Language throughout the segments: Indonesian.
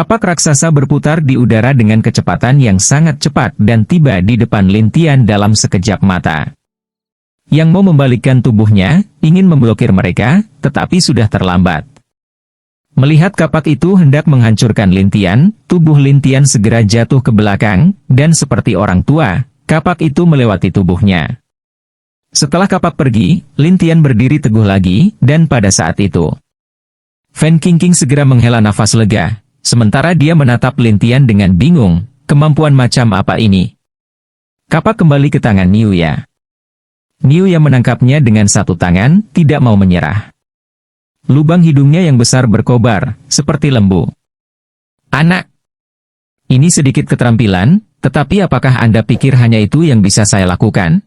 Kapak raksasa berputar di udara dengan kecepatan yang sangat cepat dan tiba di depan Lin Tian dalam sekejap mata. Yang Mo membalikkan tubuhnya, ingin memblokir mereka, tetapi sudah terlambat. Melihat kapak itu hendak menghancurkan Lin Tian, tubuh Lin Tian segera jatuh ke belakang, dan seperti orang tua, kapak itu melewati tubuhnya. Setelah kapak pergi, Lin Tian berdiri teguh lagi, dan pada saat itu, Fan Qingqing segera menghela nafas lega. Sementara dia menatap Lin Tian dengan bingung, kemampuan macam apa ini? Kapak kembali ke tangan Niu Ya. Niu Ya menangkapnya dengan satu tangan, tidak mau menyerah. Lubang hidungnya yang besar berkobar, seperti lembu. Anak, ini sedikit keterampilan, tetapi apakah Anda pikir hanya itu yang bisa saya lakukan?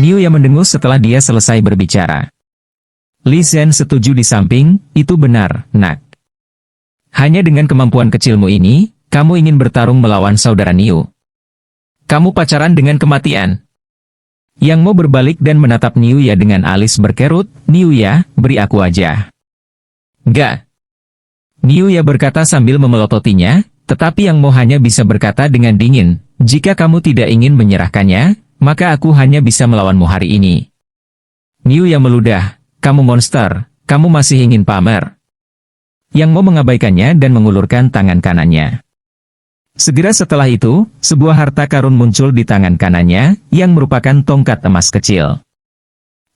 Niu Ya mendengus setelah dia selesai berbicara. Li Zhen setuju di samping, itu benar, nak. Hanya dengan kemampuan kecilmu ini, kamu ingin bertarung melawan saudara Niu. Kamu pacaran dengan kematian. Yang Mo berbalik dan menatap Niu Ya dengan alis berkerut, Niu Ya, beri aku aja. Gak. Niu Ya berkata sambil memelototinya, tetapi Yang Mo hanya bisa berkata dengan dingin, jika kamu tidak ingin menyerahkannya, maka aku hanya bisa melawanmu hari ini. Niu Ya meludah, kamu monster, kamu masih ingin pamer. Yang Mo mengabaikannya dan mengulurkan tangan kanannya. Segera setelah itu, sebuah harta karun muncul di tangan kanannya, yang merupakan tongkat emas kecil.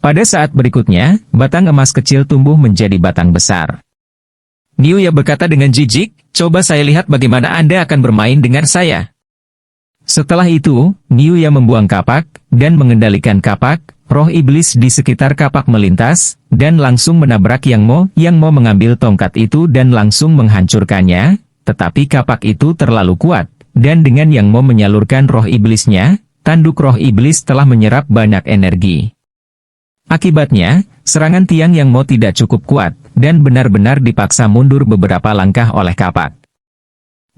Pada saat berikutnya, batang emas kecil tumbuh menjadi batang besar. Niu Ya berkata dengan jijik, coba saya lihat bagaimana Anda akan bermain dengan saya. Setelah itu, Niu Ya membuang kapak, dan mengendalikan kapak, roh iblis di sekitar kapak melintas, dan langsung menabrak Yang Mo. Yang Mo mengambil tongkat itu dan langsung menghancurkannya, tetapi kapak itu terlalu kuat, dan dengan Yang Mo menyalurkan roh iblisnya, tanduk roh iblis telah menyerap banyak energi. Akibatnya, serangan tiang Yang Mo tidak cukup kuat, dan benar-benar dipaksa mundur beberapa langkah oleh kapak.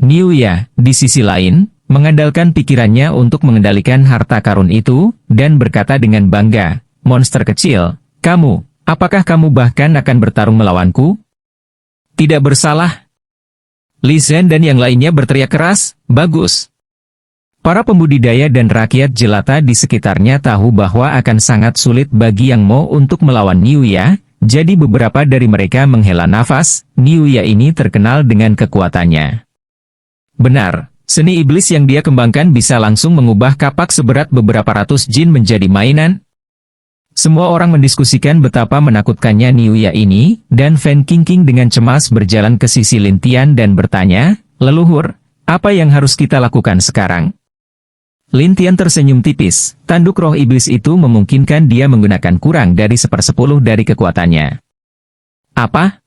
Niu Ya, di sisi lain, mengandalkan pikirannya untuk mengendalikan harta karun itu, dan berkata dengan bangga, monster kecil, kamu, apakah kamu bahkan akan bertarung melawanku? Tidak bersalah. Li Zhen dan yang lainnya berteriak keras, bagus. Para pembudidaya dan rakyat jelata di sekitarnya tahu bahwa akan sangat sulit bagi Yang Mo untuk melawan Niu Ya, jadi beberapa dari mereka menghela nafas, Niu Ya ini terkenal dengan kekuatannya. Benar. Seni iblis yang dia kembangkan bisa langsung mengubah kapak seberat beberapa ratus jin menjadi mainan. Semua orang mendiskusikan betapa menakutkannya Niu Ya ini, dan Fan Qingqing dengan cemas berjalan ke sisi Lin Tian dan bertanya, leluhur, apa yang harus kita lakukan sekarang? Lin Tian tersenyum tipis, tanduk roh iblis itu memungkinkan dia menggunakan kurang dari 1/10 dari kekuatannya. Apa?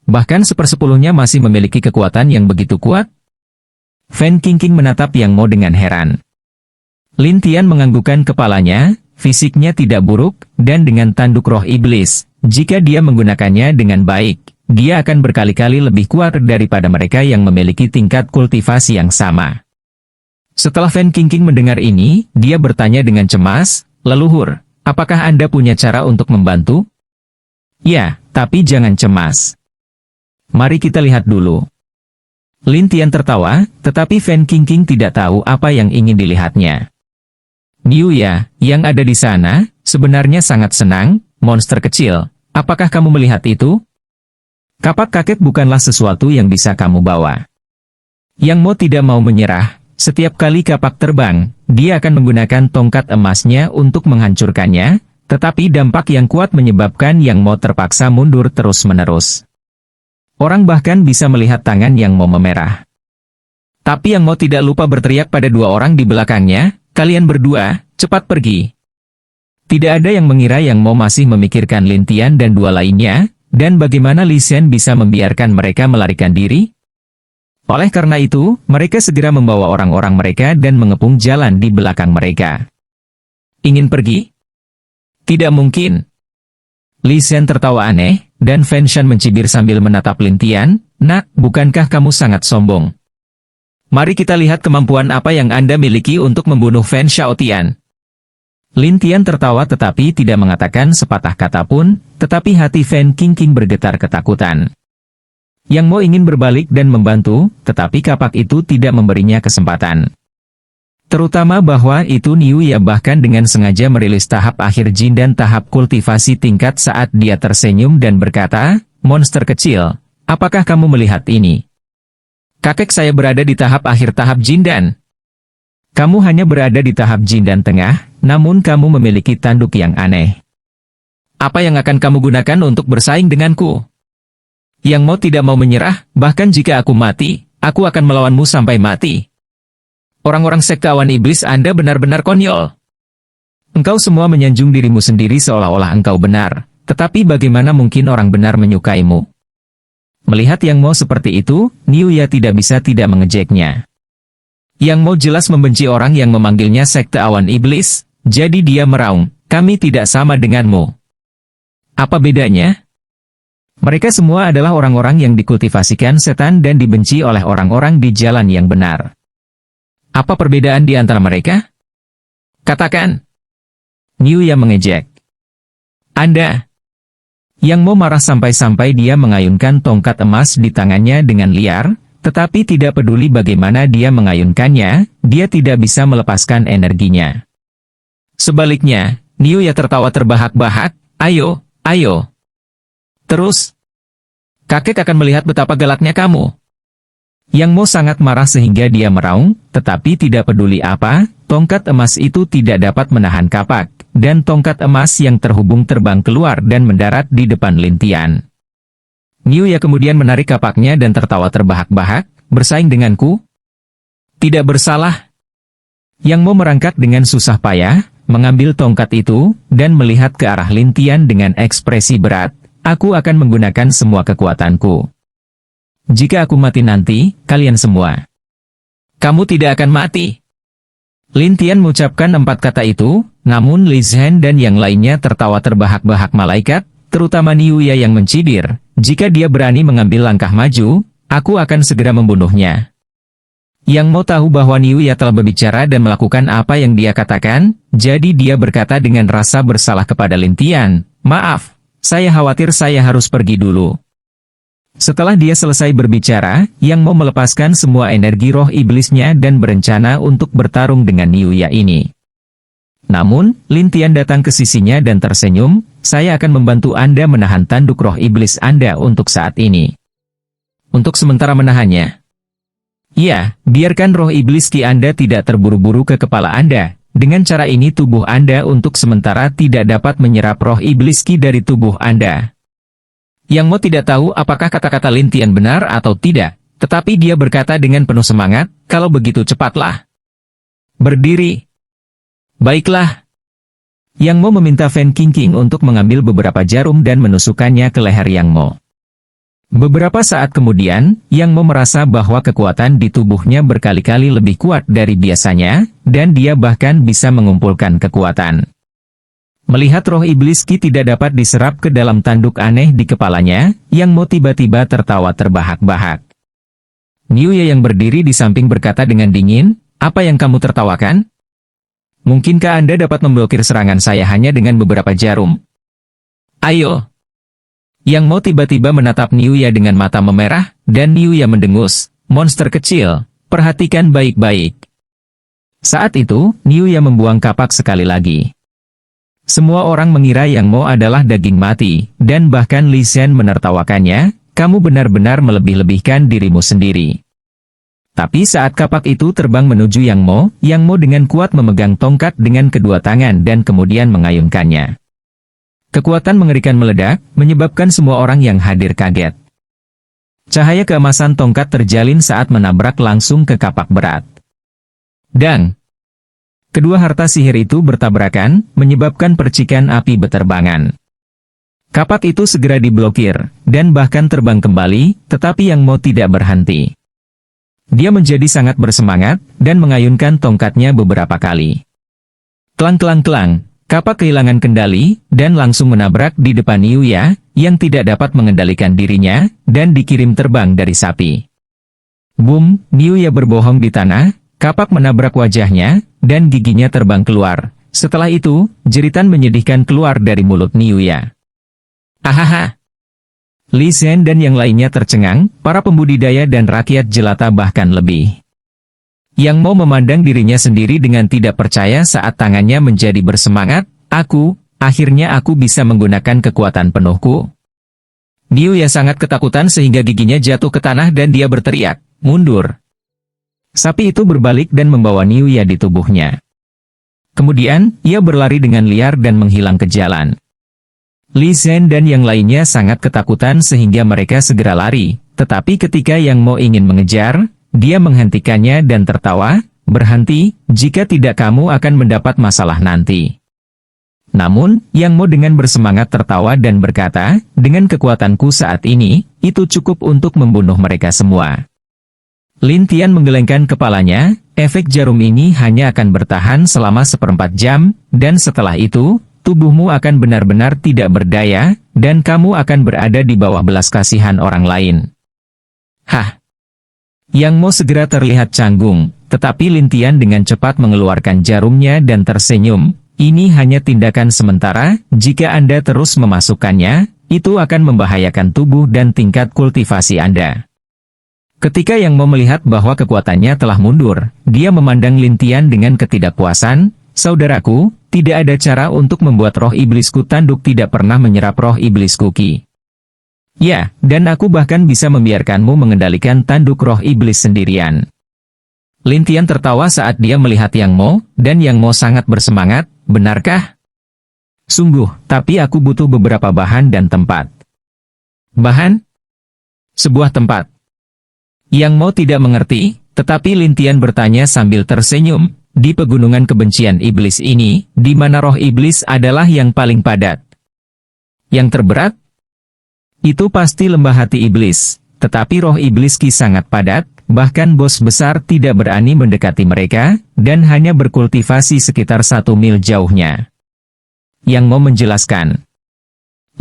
Bahkan 1/10-nya masih memiliki kekuatan yang begitu kuat? Fan Qingqing menatap Yang Mo dengan heran. Lin Tian menganggukkan kepalanya, fisiknya tidak buruk, dan dengan tanduk roh iblis, jika dia menggunakannya dengan baik, dia akan berkali-kali lebih kuat daripada mereka yang memiliki tingkat kultivasi yang sama. Setelah Fan Qingqing mendengar ini, dia bertanya dengan cemas, leluhur, apakah Anda punya cara untuk membantu? Ya, tapi jangan cemas. Mari kita lihat dulu. Lin Tian tertawa, tetapi Fan Qingqing tidak tahu apa yang ingin dilihatnya. Niu Ya, yang ada di sana, sebenarnya sangat senang, monster kecil, apakah kamu melihat itu? Kapak kakek bukanlah sesuatu yang bisa kamu bawa. Yang Mo tidak mau menyerah, setiap kali kapak terbang, dia akan menggunakan tongkat emasnya untuk menghancurkannya, tetapi dampak yang kuat menyebabkan Yang Mo terpaksa mundur terus-menerus. Orang bahkan bisa melihat tangan Yang Mo memerah. Tapi Yang Mo tidak lupa berteriak pada dua orang di belakangnya, kalian berdua, cepat pergi. Tidak ada yang mengira Yang Mo masih memikirkan Lin Tian dan dua lainnya, dan bagaimana Li Zhen bisa membiarkan mereka melarikan diri? Oleh karena itu, mereka segera membawa orang-orang mereka dan mengepung jalan di belakang mereka. Ingin pergi? Tidak mungkin. Li Zhen tertawa aneh, dan Fan Shan mencibir sambil menatap Lin Tian, nak, bukankah kamu sangat sombong? Mari kita lihat kemampuan apa yang Anda miliki untuk membunuh Fan Xiaotian. Lin Tian tertawa tetapi tidak mengatakan sepatah kata pun, tetapi hati Fan Qingqing bergetar ketakutan. Yang Mo ingin berbalik dan membantu, tetapi kapak itu tidak memberinya kesempatan. Terutama bahwa itu Niuya bahkan dengan sengaja merilis tahap akhir jin dan tahap kultivasi tingkat saat dia tersenyum dan berkata, "Monster kecil, apakah kamu melihat ini? Kakek saya berada di tahap akhir tahap jin dan kamu hanya berada di tahap jin dan tengah, namun kamu memiliki tanduk yang aneh. Apa yang akan kamu gunakan untuk bersaing denganku? Yang Mo tidak mau menyerah, bahkan jika aku mati, aku akan melawanmu sampai mati. Orang-orang sekte awan iblis Anda benar-benar konyol. Engkau semua menyanjung dirimu sendiri seolah-olah engkau benar, tetapi bagaimana mungkin orang benar menyukaimu?" Melihat Yang Mo seperti itu, Niuya tidak bisa tidak mengejeknya. Yang Mo jelas membenci orang yang memanggilnya sekte awan iblis, jadi dia meraung, "Kami tidak sama denganmu. Apa bedanya? Mereka semua adalah orang-orang yang dikultivasikan setan dan dibenci oleh orang-orang di jalan yang benar. Apa perbedaan di antara mereka? Katakan." Niuya mengejek. "Anda." Yang Mo marah sampai-sampai dia mengayunkan tongkat emas di tangannya dengan liar, tetapi tidak peduli bagaimana dia mengayunkannya, dia tidak bisa melepaskan energinya. Sebaliknya, Niuya tertawa terbahak-bahak, "Ayo, ayo. Terus, kakek akan melihat betapa galaknya kamu." Yang Mo sangat marah sehingga dia meraung, tetapi tidak peduli apa, tongkat emas itu tidak dapat menahan kapak, dan tongkat emas yang terhubung terbang keluar dan mendarat di depan Lintian. Niuya kemudian menarik kapaknya dan tertawa terbahak-bahak, "Bersaing denganku? Tidak bersalah." Yang Mo merangkak dengan susah payah, mengambil tongkat itu, dan melihat ke arah Lintian dengan ekspresi berat, "Aku akan menggunakan semua kekuatanku. Jika aku mati nanti, kalian semua. Kamu tidak akan mati." Lintian mengucapkan 4 kata itu, namun Li Zhen dan yang lainnya tertawa terbahak-bahak malaikat, terutama Niuya yang mencibir, "Jika dia berani mengambil langkah maju, aku akan segera membunuhnya." Yang Mo tahu bahwa Niuya telah berbicara dan melakukan apa yang dia katakan, jadi dia berkata dengan rasa bersalah kepada Lintian, "Maaf, saya khawatir saya harus pergi dulu." Setelah dia selesai berbicara, Yang Mo melepaskan semua energi roh iblisnya dan berencana untuk bertarung dengan Niuya ini. Namun, Lintian datang ke sisinya dan tersenyum, "Saya akan membantu Anda menahan tanduk roh iblis Anda untuk saat ini." "Untuk sementara menahannya?" "Ya, biarkan roh iblis Ki Anda tidak terburu-buru ke kepala Anda. Dengan cara ini tubuh Anda untuk sementara tidak dapat menyerap roh iblis Ki dari tubuh Anda." Yang Mo tidak tahu apakah kata-kata Lintian benar atau tidak, tetapi dia berkata dengan penuh semangat, "Kalau begitu cepatlah. Berdiri." "Baiklah." Yang Mo meminta Fan Qingqing untuk mengambil beberapa jarum dan menusukkannya ke leher Yang Mo. Beberapa saat kemudian, Yang Mo merasa bahwa kekuatan di tubuhnya berkali-kali lebih kuat dari biasanya, dan dia bahkan bisa mengumpulkan kekuatan. Melihat roh iblis Ki tidak dapat diserap ke dalam tanduk aneh di kepalanya, Yang Mo tiba-tiba tertawa terbahak-bahak. Niuya yang berdiri di samping berkata dengan dingin, "Apa yang kamu tertawakan? Mungkinkah Anda dapat memblokir serangan saya hanya dengan beberapa jarum? Ayo." Yang Mo tiba-tiba menatap Niuya dengan mata memerah, dan Niuya mendengus, "Monster kecil, perhatikan baik-baik." Saat itu, Niuya membuang kapak sekali lagi. Semua orang mengira Yang Mo adalah daging mati, dan bahkan Li Zhen menertawakannya, "Kamu benar-benar melebih-lebihkan dirimu sendiri." Tapi saat kapak itu terbang menuju Yang Mo dengan kuat memegang tongkat dengan kedua tangan dan kemudian mengayunkannya. Kekuatan mengerikan meledak, menyebabkan semua orang yang hadir kaget. Cahaya keemasan tongkat terjalin saat menabrak langsung ke kapak berat. Dang! Kedua harta sihir itu bertabrakan, menyebabkan percikan api beterbangan. Kapak itu segera diblokir, dan bahkan terbang kembali, tetapi Yang Mo tidak berhenti. Dia menjadi sangat bersemangat, dan mengayunkan tongkatnya beberapa kali. Klang-klang-klang, kapak kehilangan kendali, dan langsung menabrak di depan Niuya, yang tidak dapat mengendalikan dirinya, dan dikirim terbang dari sapi. Boom, Niuya berbohong di tanah, kapak menabrak wajahnya, dan giginya terbang keluar. Setelah itu, jeritan menyedihkan keluar dari mulut Niuya. "Ahaha! Li Zhen dan yang lainnya tercengang, para pembudidaya dan rakyat jelata bahkan lebih. Yang Mo memandang dirinya sendiri dengan tidak percaya saat tangannya menjadi bersemangat, akhirnya aku bisa menggunakan kekuatan penuhku. Niu Ya sangat ketakutan sehingga giginya jatuh ke tanah dan dia berteriak, mundur. Sapi itu berbalik dan membawa Niu Ya di tubuhnya. Kemudian, ia berlari dengan liar dan menghilang ke jalan. Li Zhen dan yang lainnya sangat ketakutan sehingga mereka segera lari, tetapi ketika Yang Mo ingin mengejar, dia menghentikannya dan tertawa, berhenti, jika tidak kamu akan mendapat masalah nanti. Namun, Yang Mo dengan bersemangat tertawa dan berkata, dengan kekuatanku saat ini, itu cukup untuk membunuh mereka semua. Lin Tian menggelengkan kepalanya, efek jarum ini hanya akan bertahan selama 1/4 jam, dan setelah itu, tubuhmu akan benar-benar tidak berdaya, dan kamu akan berada di bawah belas kasihan orang lain. Hah! Yang Mo segera terlihat canggung, tetapi Lin Tian dengan cepat mengeluarkan jarumnya dan tersenyum, ini hanya tindakan sementara, jika Anda terus memasukkannya, itu akan membahayakan tubuh dan tingkat kultivasi Anda. Ketika Yang Mo melihat bahwa kekuatannya telah mundur, dia memandang Lin Tian dengan ketidakpuasan, saudaraku, tidak ada cara untuk membuat roh iblisku tanduk tidak pernah menyerap roh iblisku Ki. Ya, dan aku bahkan bisa membiarkanmu mengendalikan tanduk roh iblis sendirian. Lin Tian tertawa saat dia melihat Yang Mo, dan Yang Mo sangat bersemangat, benarkah? Sungguh, tapi aku butuh beberapa bahan dan tempat. Bahan? Sebuah tempat. Yang Mo tidak mengerti, tetapi Lin Tian bertanya sambil tersenyum, di pegunungan kebencian iblis ini, di mana roh iblis adalah yang paling padat. Yang terberat? Itu pasti lembah hati iblis, tetapi roh iblis Ki sangat padat, bahkan bos besar tidak berani mendekati mereka, dan hanya berkultivasi sekitar 1 mil jauhnya. Yang Mo menjelaskan.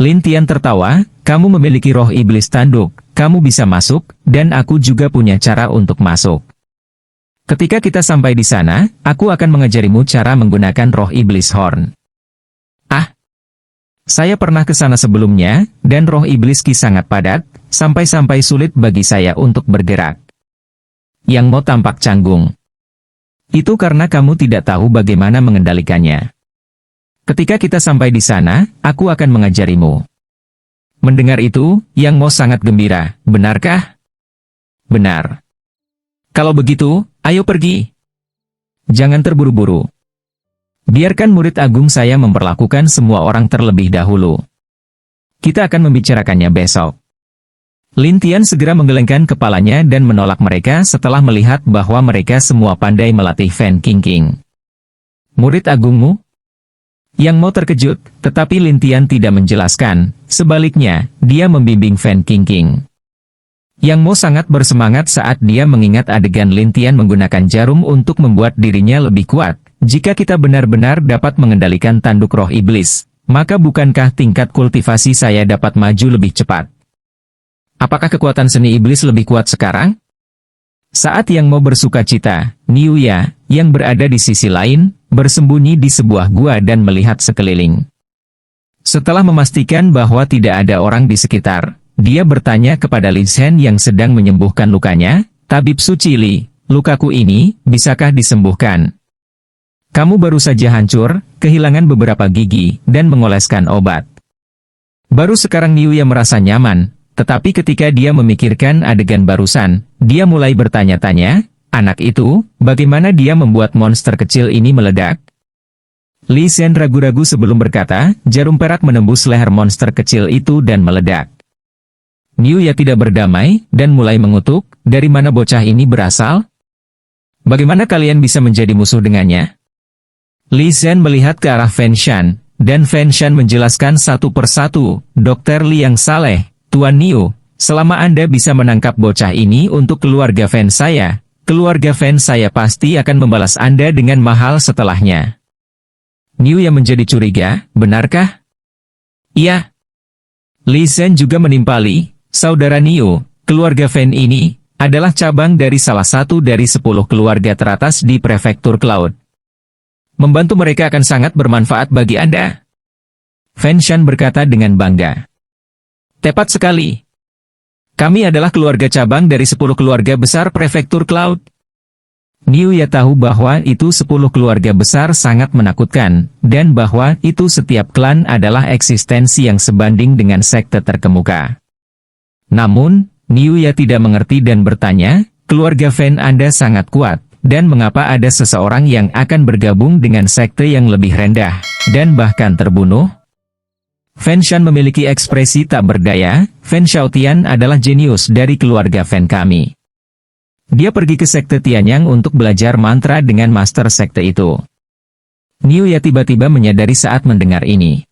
Lin Tian tertawa, kamu memiliki roh iblis tanduk, kamu bisa masuk, dan aku juga punya cara untuk masuk. Ketika kita sampai di sana, aku akan mengajarimu cara menggunakan roh iblis horn. Ah! Saya pernah ke sana sebelumnya, dan roh iblis Ki sangat padat, sampai-sampai sulit bagi saya untuk bergerak. Yang Mo tampak canggung. Itu karena kamu tidak tahu bagaimana mengendalikannya. Ketika kita sampai di sana, aku akan mengajarimu. Mendengar itu, Yang Mo sangat gembira, benarkah? Benar. Kalau begitu, ayo pergi. Jangan terburu-buru. Biarkan murid agung saya memperlakukan semua orang terlebih dahulu. Kita akan membicarakannya besok. Lin Tian segera menggelengkan kepalanya dan menolak mereka setelah melihat bahwa mereka semua pandai melatih Fan Qingqing. Murid agungmu? Yang Mo terkejut, tetapi Lin Tian tidak menjelaskan, sebaliknya, dia membimbing Fan Qingqing. Yang Mo sangat bersemangat saat dia mengingat adegan Lin Tian menggunakan jarum untuk membuat dirinya lebih kuat. Jika kita benar-benar dapat mengendalikan tanduk roh iblis, maka bukankah tingkat kultivasi saya dapat maju lebih cepat? Apakah kekuatan seni iblis lebih kuat sekarang? Saat Yang Mo bersukacita, Niu Ya, yang berada di sisi lain, bersembunyi di sebuah gua dan melihat sekeliling. Setelah memastikan bahwa tidak ada orang di sekitar, dia bertanya kepada Li Zhen yang sedang menyembuhkan lukanya, Tabib Suci Li, lukaku ini, bisakah disembuhkan? Kamu baru saja hancur, kehilangan beberapa gigi, dan mengoleskan obat. Baru sekarang Niu Ya merasa nyaman, tetapi ketika dia memikirkan adegan barusan, dia mulai bertanya-tanya, anak itu, bagaimana dia membuat monster kecil ini meledak? Li Zhen ragu-ragu sebelum berkata, jarum perak menembus leher monster kecil itu dan meledak. Niu Ya tidak berdamai, dan mulai mengutuk, dari mana bocah ini berasal? Bagaimana kalian bisa menjadi musuh dengannya? Li Zhen melihat ke arah Fan Shan, dan Fan Shan menjelaskan satu persatu, Dr. Li yang saleh, Tuan Niu, selama Anda bisa menangkap bocah ini untuk keluarga Fan saya, keluarga Fan saya pasti akan membalas Anda dengan mahal setelahnya. Niu yang menjadi curiga, benarkah? Iya. Li Zhen juga menimpali, saudara Niu, keluarga Fan ini, adalah cabang dari salah satu dari 10 keluarga teratas di prefektur Cloud. Membantu mereka akan sangat bermanfaat bagi Anda. Fan Shan berkata dengan bangga. Tepat sekali. Kami adalah keluarga cabang dari 10 keluarga besar prefektur Cloud. Niuya tahu bahwa itu 10 keluarga besar sangat menakutkan, dan bahwa itu setiap klan adalah eksistensi yang sebanding dengan sekte terkemuka. Namun, Niuya tidak mengerti dan bertanya, keluarga Fan Anda sangat kuat, dan mengapa ada seseorang yang akan bergabung dengan sekte yang lebih rendah, dan bahkan terbunuh? Fan Shan memiliki ekspresi tak berdaya. Fan Xiaotian adalah jenius dari keluarga Fan kami. Dia pergi ke sekte Tianyang untuk belajar mantra dengan master sekte itu. Niuya tiba-tiba menyadari saat mendengar ini.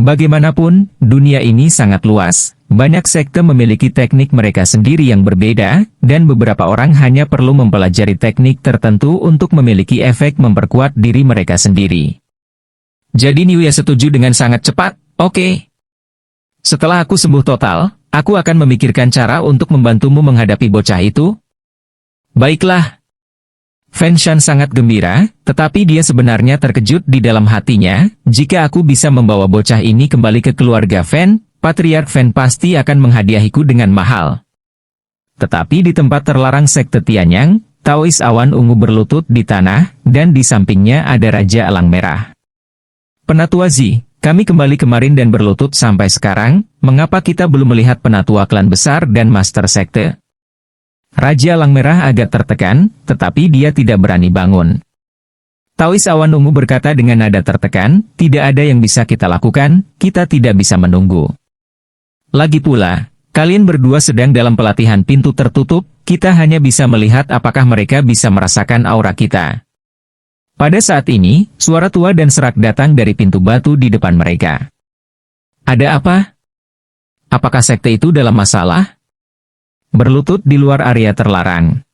Bagaimanapun, dunia ini sangat luas. Banyak sekte memiliki teknik mereka sendiri yang berbeda, dan beberapa orang hanya perlu mempelajari teknik tertentu untuk memiliki efek memperkuat diri mereka sendiri. Jadi Niuya setuju dengan sangat cepat. Oke. Setelah aku sembuh total, aku akan memikirkan cara untuk membantumu menghadapi bocah itu. Baiklah. Fan Shan sangat gembira, tetapi dia sebenarnya terkejut di dalam hatinya. Jika aku bisa membawa bocah ini kembali ke keluarga Fan, Patriark Fan pasti akan menghadiahiku dengan mahal. Tetapi di tempat terlarang sekte Tianyang, Taois awan ungu berlutut di tanah, dan di sampingnya ada Raja Elang Merah. Penatua Zi, kami kembali kemarin dan berlutut sampai sekarang, mengapa kita belum melihat penatua klan besar dan master sekte? Raja Elang Merah agak tertekan, tetapi dia tidak berani bangun. Taois awan ungu berkata dengan nada tertekan, tidak ada yang bisa kita lakukan, kita tidak bisa menunggu. Lagi pula, kalian berdua sedang dalam pelatihan pintu tertutup, kita hanya bisa melihat apakah mereka bisa merasakan aura kita. Pada saat ini, suara tua dan serak datang dari pintu batu di depan mereka. Ada apa? Apakah sekte itu dalam masalah? Berlutut di luar area terlarang.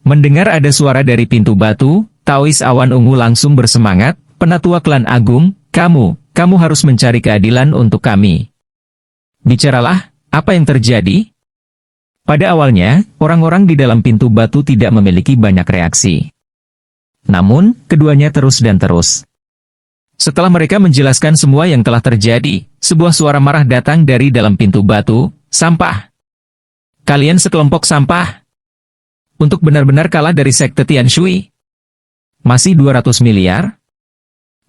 Mendengar ada suara dari pintu batu, Taois awan ungu langsung bersemangat, penatua klan agung, kamu harus mencari keadilan untuk kami. Bicaralah, apa yang terjadi? Pada awalnya, orang-orang di dalam pintu batu tidak memiliki banyak reaksi. Namun, keduanya terus dan terus. Setelah mereka menjelaskan semua yang telah terjadi, sebuah suara marah datang dari dalam pintu batu, sampah. Kalian sekelompok sampah. Untuk benar-benar kalah dari sekte Tianshui. Masih 200 miliar?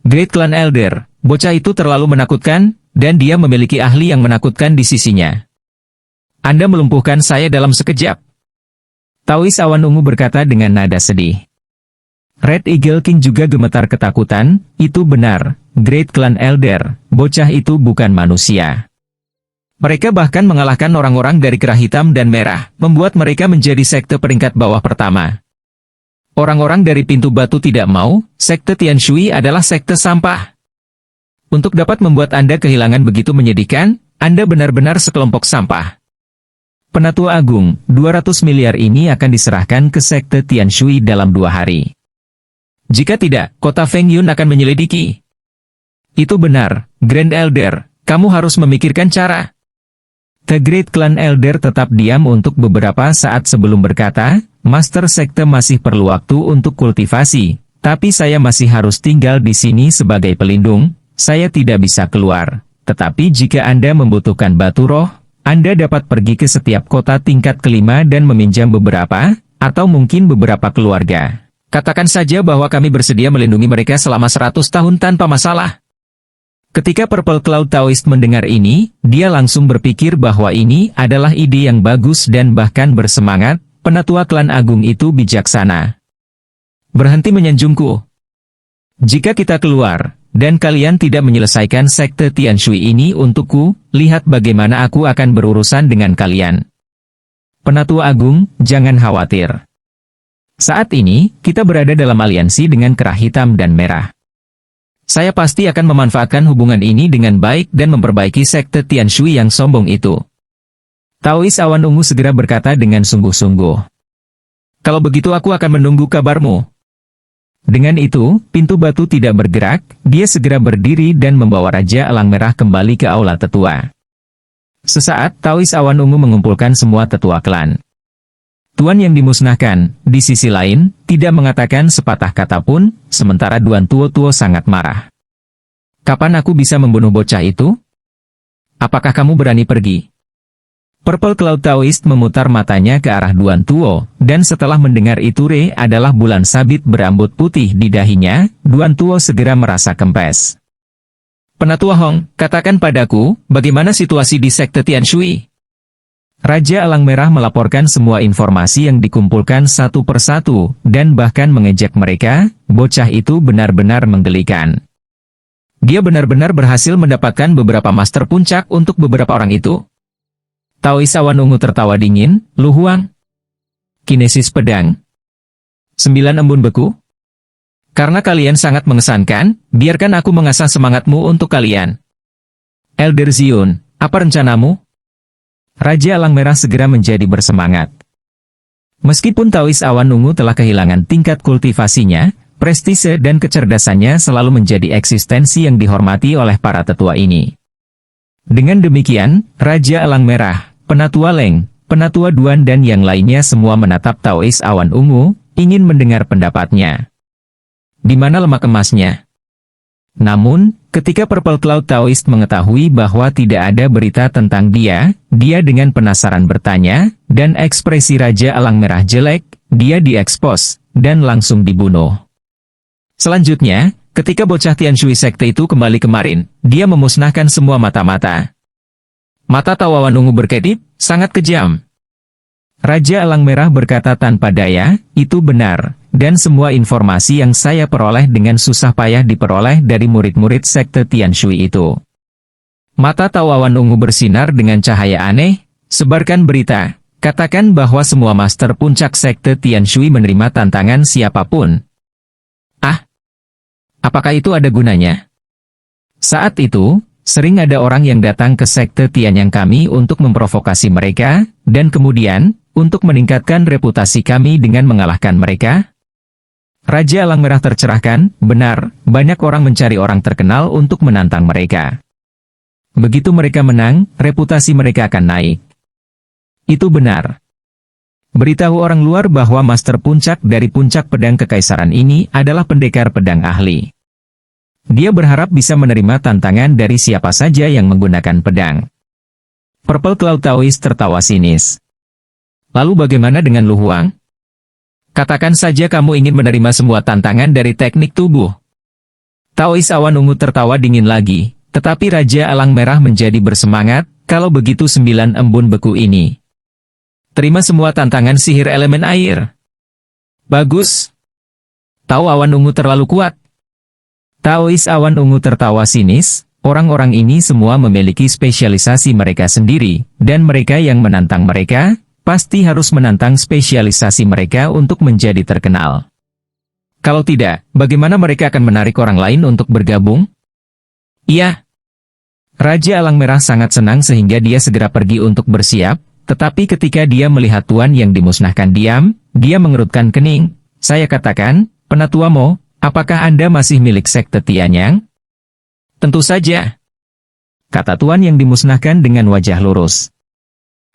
Great Clan Elder, bocah itu terlalu menakutkan, dan dia memiliki ahli yang menakutkan di sisinya. Anda melumpuhkan saya dalam sekejap. Taois awan ungu berkata dengan nada sedih. Red Eagle King juga gemetar ketakutan, itu benar, Great Clan Elder, bocah itu bukan manusia. Mereka bahkan mengalahkan orang-orang dari Kerah Hitam dan Merah, membuat mereka menjadi sekte peringkat bawah pertama. Orang-orang dari pintu batu tidak mau, sekte Tianshui adalah sekte sampah. Untuk dapat membuat Anda kehilangan begitu menyedihkan, Anda benar-benar sekelompok sampah. Penatua Agung, 200 miliar ini akan diserahkan ke sekte Tianshui dalam 2 hari. Jika tidak, kota Feng Yun akan menyelidiki. Itu benar, Grand Elder, kamu harus memikirkan cara. The Great Clan Elder tetap diam untuk beberapa saat sebelum berkata, Master Sekte masih perlu waktu untuk kultivasi, tapi saya masih harus tinggal di sini sebagai pelindung, saya tidak bisa keluar. Tetapi jika Anda membutuhkan batu roh, Anda dapat pergi ke setiap kota tingkat kelima dan meminjam beberapa, atau mungkin beberapa keluarga. Katakan saja bahwa kami bersedia melindungi mereka selama 100 tahun tanpa masalah. Ketika Purple Cloud Taoist mendengar ini, dia langsung berpikir bahwa ini adalah ide yang bagus dan bahkan bersemangat, penatua klan agung itu bijaksana. Berhenti menyanjungku. Jika kita keluar, dan kalian tidak menyelesaikan sekte Tianshui ini untukku, lihat bagaimana aku akan berurusan dengan kalian. Penatua Agung, jangan khawatir. Saat ini, kita berada dalam aliansi dengan Kerah Hitam dan Merah. Saya pasti akan memanfaatkan hubungan ini dengan baik dan memperbaiki sekte Tianshui yang sombong itu. Taois awan ungu segera berkata dengan sungguh-sungguh. Kalau begitu aku akan menunggu kabarmu. Dengan itu, pintu batu tidak bergerak, dia segera berdiri dan membawa Raja Elang Merah kembali ke aula tetua. Sesaat, Taois awan ungu mengumpulkan semua tetua klan. Tuan yang dimusnahkan, di sisi lain, tidak mengatakan sepatah kata pun, sementara Duan Tuo-Tuo sangat marah. Kapan aku bisa membunuh bocah itu? apakah kamu berani pergi? Purple Cloud Taoist memutar matanya ke arah Duan Tuo, dan setelah mendengar itu adalah bulan sabit berambut putih di dahinya, Duan Tuo segera merasa kempes. Penatua Hong, katakan padaku, bagaimana situasi di Sekte Tianshui? Raja Elang Merah melaporkan semua informasi yang dikumpulkan satu persatu, dan bahkan mengejek mereka, bocah itu benar-benar menggelikan. Dia benar-benar berhasil mendapatkan beberapa master puncak untuk beberapa orang itu. Taois Awan Ungu tertawa dingin, Lu Huang. Kinesis pedang. 9 embun beku. Karena kalian sangat mengesankan, biarkan aku mengasah semangatmu untuk kalian. Elder Zion, apa rencanamu? Raja Elang Merah segera menjadi bersemangat. Meskipun Taois Awan Ungu telah kehilangan tingkat kultivasinya, prestise dan kecerdasannya selalu menjadi eksistensi yang dihormati oleh para tetua ini. Dengan demikian, Raja Elang Merah, Penatua Leng, Penatua Duan dan yang lainnya semua menatap Taois Awan Ungu, ingin mendengar pendapatnya. Di mana lemak emasnya? Namun, ketika Purple Cloud Taoist mengetahui bahwa tidak ada berita tentang dia dengan penasaran bertanya, dan ekspresi Raja Elang Merah jelek, dia diekspos, dan langsung dibunuh. Selanjutnya, ketika bocah Tianshui Sekte itu kembali kemarin, dia memusnahkan semua mata-mata. Mata Tawawan Ungu berkedip, sangat kejam. Raja Elang Merah berkata tanpa daya, itu benar, dan semua informasi yang saya peroleh dengan susah payah diperoleh dari murid-murid Sekte Tianshui itu. Mata Tawawan Ungu bersinar dengan cahaya aneh, sebarkan berita, katakan bahwa semua master puncak Sekte Tianshui menerima tantangan siapapun. Ah, apakah itu ada gunanya? Saat itu, sering ada orang yang datang ke Sekte Tianyang kami untuk memprovokasi mereka, dan kemudian, untuk meningkatkan reputasi kami dengan mengalahkan mereka. Raja Elang Merah tercerahkan, benar, banyak orang mencari orang terkenal untuk menantang mereka. Begitu mereka menang, reputasi mereka akan naik. Itu benar. Beritahu orang luar bahwa master puncak dari puncak pedang kekaisaran ini adalah pendekar pedang ahli. Dia berharap bisa menerima tantangan dari siapa saja yang menggunakan pedang. Purple Cloud Taoist tertawa sinis. Lalu bagaimana dengan Lu Huang? Katakan saja kamu ingin menerima semua tantangan dari teknik tubuh. Taois Awan Ungu tertawa dingin lagi, tetapi Raja Elang Merah menjadi bersemangat, kalau begitu 9 embun beku ini. Terima semua tantangan sihir elemen air. Bagus. Tahu Awan Ungu terlalu kuat. Taois Awan Ungu tertawa sinis, orang-orang ini semua memiliki spesialisasi mereka sendiri, dan mereka yang menantang mereka, pasti harus menantang spesialisasi mereka untuk menjadi terkenal. Kalau tidak, bagaimana mereka akan menarik orang lain untuk bergabung? Iya. Raja Elang Merah sangat senang sehingga dia segera pergi untuk bersiap, tetapi ketika dia melihat tuan yang dimusnahkan diam, dia mengerutkan kening. Saya katakan, Penatua Mo, apakah Anda masih milik Sekte Tianyang? Tentu saja, kata tuan yang dimusnahkan dengan wajah lurus.